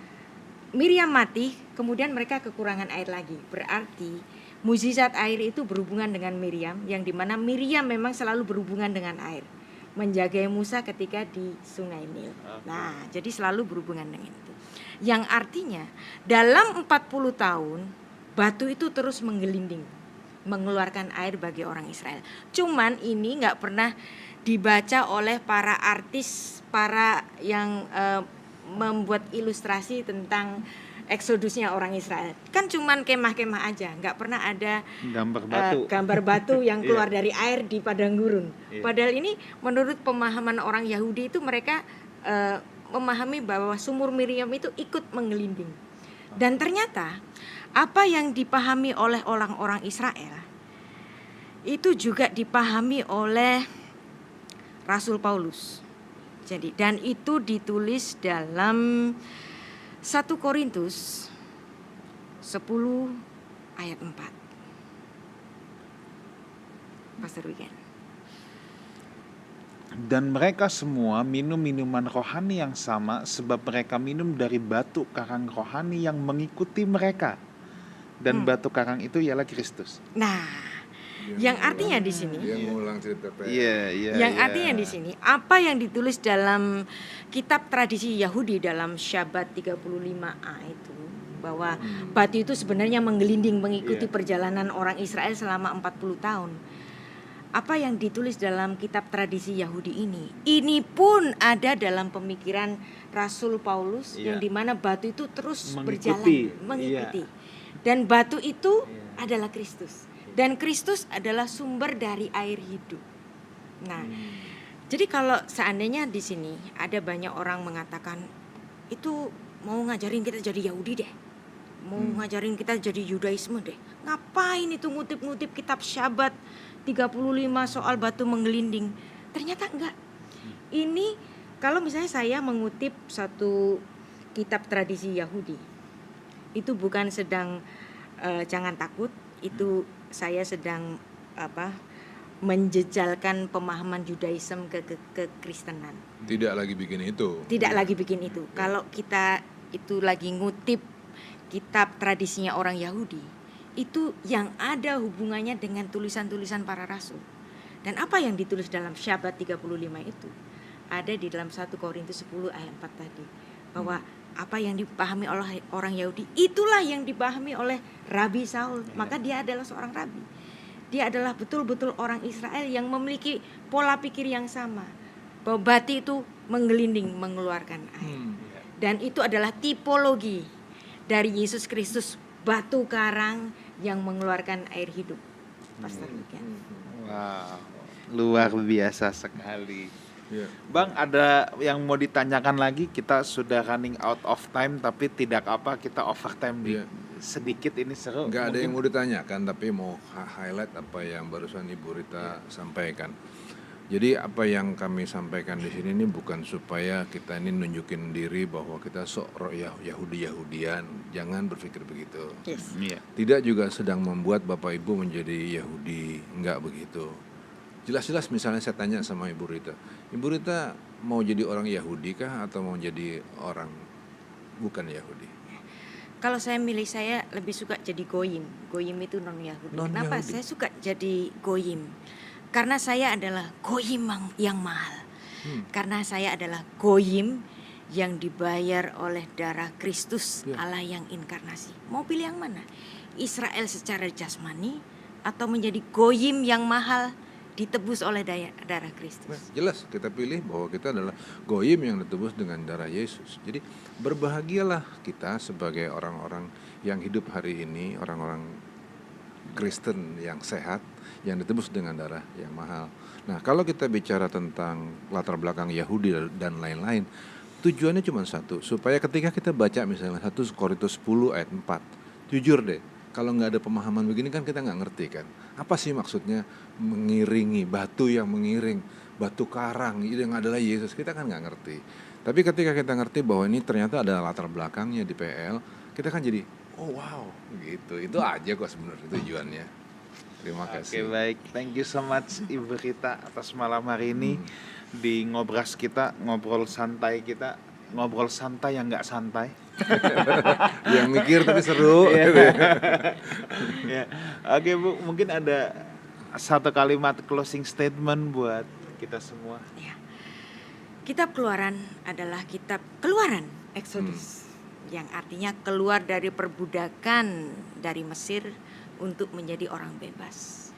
Miriam mati, kemudian mereka kekurangan air lagi. Berarti mukjizat air itu berhubungan dengan Miriam, yang dimana Miriam memang selalu berhubungan dengan air, menjaga Musa ketika di Sungai Nil. Nah, jadi selalu berhubungan dengan itu. Yang artinya dalam 40 tahun batu itu terus menggelinding, mengeluarkan air bagi orang Israel. Cuman ini nggak pernah dibaca oleh para artis, para yang membuat ilustrasi tentang eksodusnya orang Israel. Kan cuman kemah-kemah aja, nggak pernah ada gambar batu yang keluar dari air di padang gurun. Padahal ini menurut pemahaman orang Yahudi itu mereka memahami bahwa sumur Miriam itu ikut menggelinding. Dan ternyata apa yang dipahami oleh orang-orang Israel itu juga dipahami oleh Rasul Paulus. Jadi, dan itu ditulis dalam 1 Korintus 10 ayat 4. Pastor Wigan. Dan mereka semua minum minuman rohani yang sama, sebab mereka minum dari batu karang rohani yang mengikuti mereka. Dan batu karang itu ialah Kristus. Nah, yang artinya di sini, dia ngulang cerita yang artinya di sini, apa yang ditulis dalam kitab tradisi Yahudi dalam Syabat 35a itu, bahwa batu itu sebenarnya menggelinding mengikuti perjalanan orang Israel selama 40 tahun. Apa yang ditulis dalam kitab tradisi Yahudi ini pun ada dalam pemikiran Rasul Paulus, yang dimana batu itu terus mengikuti. Dan batu itu adalah Kristus. Dan Kristus adalah sumber dari air hidup. Nah, jadi kalau seandainya di sini ada banyak orang mengatakan itu mau ngajarin kita jadi Yahudi deh, mau ngajarin kita jadi Yudaisme deh. Ngapain itu ngutip-ngutip kitab Syabat 35 soal batu menggelinding? Ternyata enggak. Ini kalau misalnya saya mengutip satu kitab tradisi Yahudi, itu bukan sedang jangan takut, itu saya sedang menjejalkan pemahaman Judaism ke Kristenan. Tidak lagi bikin itu. Kalau kita itu lagi ngutip kitab tradisinya orang Yahudi, itu yang ada hubungannya dengan tulisan-tulisan para rasul. Dan apa yang ditulis dalam Syabat 35 itu ada di dalam 1 Korintus 10 ayat 4 tadi, bahwa apa yang dipahami oleh orang Yahudi itulah yang dipahami oleh Rabi Saul. Maka dia adalah seorang rabi. Dia adalah betul-betul orang Israel yang memiliki pola pikir yang sama, bahwa batu itu menggelinding mengeluarkan air. Dan itu adalah tipologi dari Yesus Kristus, batu karang yang mengeluarkan air hidup. Pastor Wigan. Wow, luar biasa sekali. Bang, ada yang mau ditanyakan lagi? Kita sudah running out of time, tapi tidak apa, kita overtime sedikit, ini seru. Nggak ada yang mau ditanyakan, tapi mau highlight apa yang barusan Ibu Rita sampaikan. Jadi apa yang kami sampaikan di sini ini bukan supaya kita ini nunjukin diri bahwa kita sok Yahudi-Yahudian, jangan berpikir begitu. Tidak juga sedang membuat Bapak Ibu menjadi Yahudi, enggak begitu. Jelas-jelas misalnya saya tanya sama Ibu Rita mau jadi orang Yahudi kah atau mau jadi orang bukan Yahudi? Kalau saya milih, saya lebih suka jadi goyim. Goyim itu non Yahudi. Kenapa saya suka jadi goyim? Karena saya adalah goyim yang mahal. Karena saya adalah goyim yang dibayar oleh darah Kristus, Allah yang inkarnasi. Mau pilih yang mana? Israel secara jasmani atau menjadi goyim yang mahal, ditebus oleh darah Kristus? Nah, jelas kita pilih bahwa kita adalah goyim yang ditebus dengan darah Yesus. Jadi berbahagialah kita sebagai orang-orang yang hidup hari ini, orang-orang Kristen yang sehat, yang ditebus dengan darah yang mahal. Nah, kalau kita bicara tentang latar belakang Yahudi dan lain-lain, tujuannya cuma satu, supaya ketika kita baca misalnya 1 Korintus 10 ayat 4, jujur deh, kalau nggak ada pemahaman begini kan kita nggak ngerti kan. Apa sih maksudnya mengiringi, batu yang mengiring, batu karang yang adalah Yesus, kita kan nggak ngerti. Tapi ketika kita ngerti bahwa ini ternyata ada latar belakangnya di PL, kita kan jadi, oh wow, gitu. Itu aja kok sebenarnya tujuannya. Terima kasih. Oke, baik, thank you so much Ibu Rita atas malam hari ini di ngobras kita, ngobrol santai kita ngobrol santai yang nggak santai. Yang mikir tapi seru. Ya. Oke Bu, mungkin ada satu kalimat closing statement buat kita semua. Ya. Kitab Keluaran adalah kitab keluaran, Exodus, yang artinya keluar dari perbudakan dari Mesir untuk menjadi orang bebas.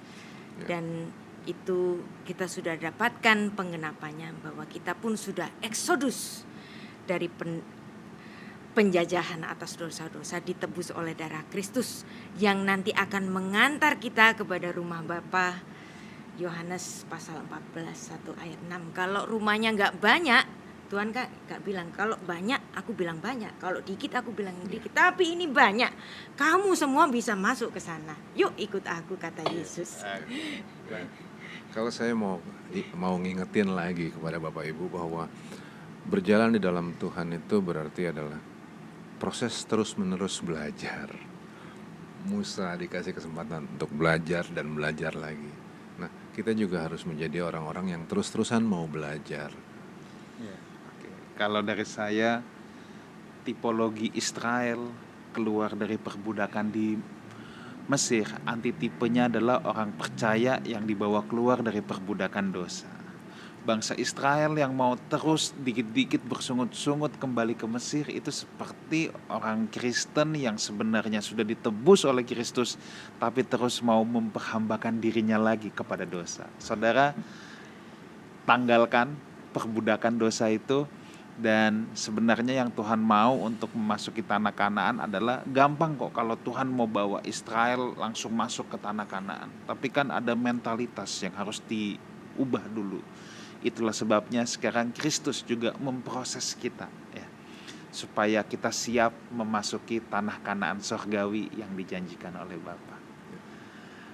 Ya. Dan itu kita sudah dapatkan penggenapannya bahwa kita pun sudah Exodus dari penjajahan atas dosa-dosa, ditebus oleh darah Kristus yang nanti akan mengantar kita kepada rumah Bapa. Yohanes pasal 14 1 ayat 6. Kalau rumahnya nggak banyak, Tuhan gak bilang kalau banyak aku bilang banyak, kalau dikit aku bilang dikit, tapi ini banyak, kamu semua bisa masuk ke sana. Yuk ikut aku, kata Yesus. Kalau saya mau ngingetin lagi kepada Bapak Ibu bahwa berjalan di dalam Tuhan itu berarti adalah proses terus-menerus belajar. Musa dikasih kesempatan untuk belajar dan belajar lagi. Nah, kita juga harus menjadi orang-orang yang terus-terusan mau belajar. Ya, oke. Kalau dari saya, tipologi Israel keluar dari perbudakan di Mesir, antitipenya adalah orang percaya yang dibawa keluar dari perbudakan dosa. Bangsa Israel yang mau terus dikit-dikit bersungut-sungut kembali ke Mesir itu seperti orang Kristen yang sebenarnya sudah ditebus oleh Kristus tapi terus mau memperhambakan dirinya lagi kepada dosa. Saudara, tanggalkan perbudakan dosa itu, dan sebenarnya yang Tuhan mau untuk memasuki tanah Kanaan adalah gampang kok kalau Tuhan mau bawa Israel langsung masuk ke tanah Kanaan. Tapi kan ada mentalitas yang harus diubah dulu. Itulah sebabnya sekarang Kristus juga memproses kita ya, supaya kita siap memasuki tanah Kanaan surgawi yang dijanjikan oleh Bapa.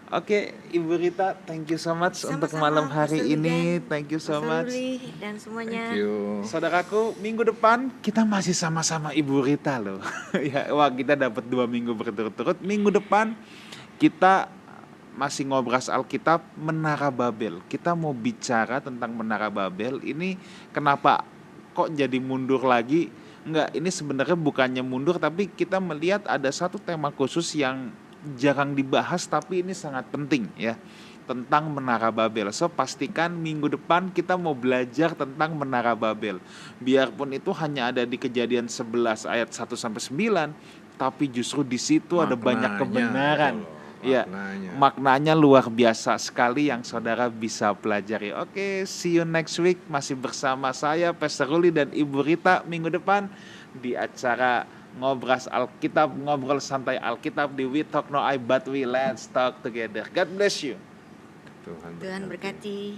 Oke, Ibu Rita, thank you so much untuk malam hari ini. Thank you so much. Dan semuanya. Thank you. Saudaraku, minggu depan kita masih sama-sama Ibu Rita loh. Ya, wah, kita dapat 2 minggu berturut-turut. Minggu depan kita masih ngobras Alkitab Menara Babel. Kita mau bicara tentang Menara Babel. Ini kenapa kok jadi mundur lagi? Enggak, ini sebenarnya bukannya mundur, tapi kita melihat ada satu tema khusus yang jarang dibahas tapi ini sangat penting ya, tentang Menara Babel. So pastikan minggu depan kita mau belajar tentang Menara Babel. Biarpun itu hanya ada di Kejadian 11 ayat 1 sampai 9, tapi justru di situ ada banyak kebenaran. Ya, maknanya luar biasa sekali yang saudara bisa pelajari. Oke, see you next week. Masih bersama saya, Pastor Ruli dan Ibu Rita minggu depan di acara Ngobras Alkitab, ngobrol santai Alkitab di We Talk No I But We Let's Talk Together. God bless you. Tuhan berkati.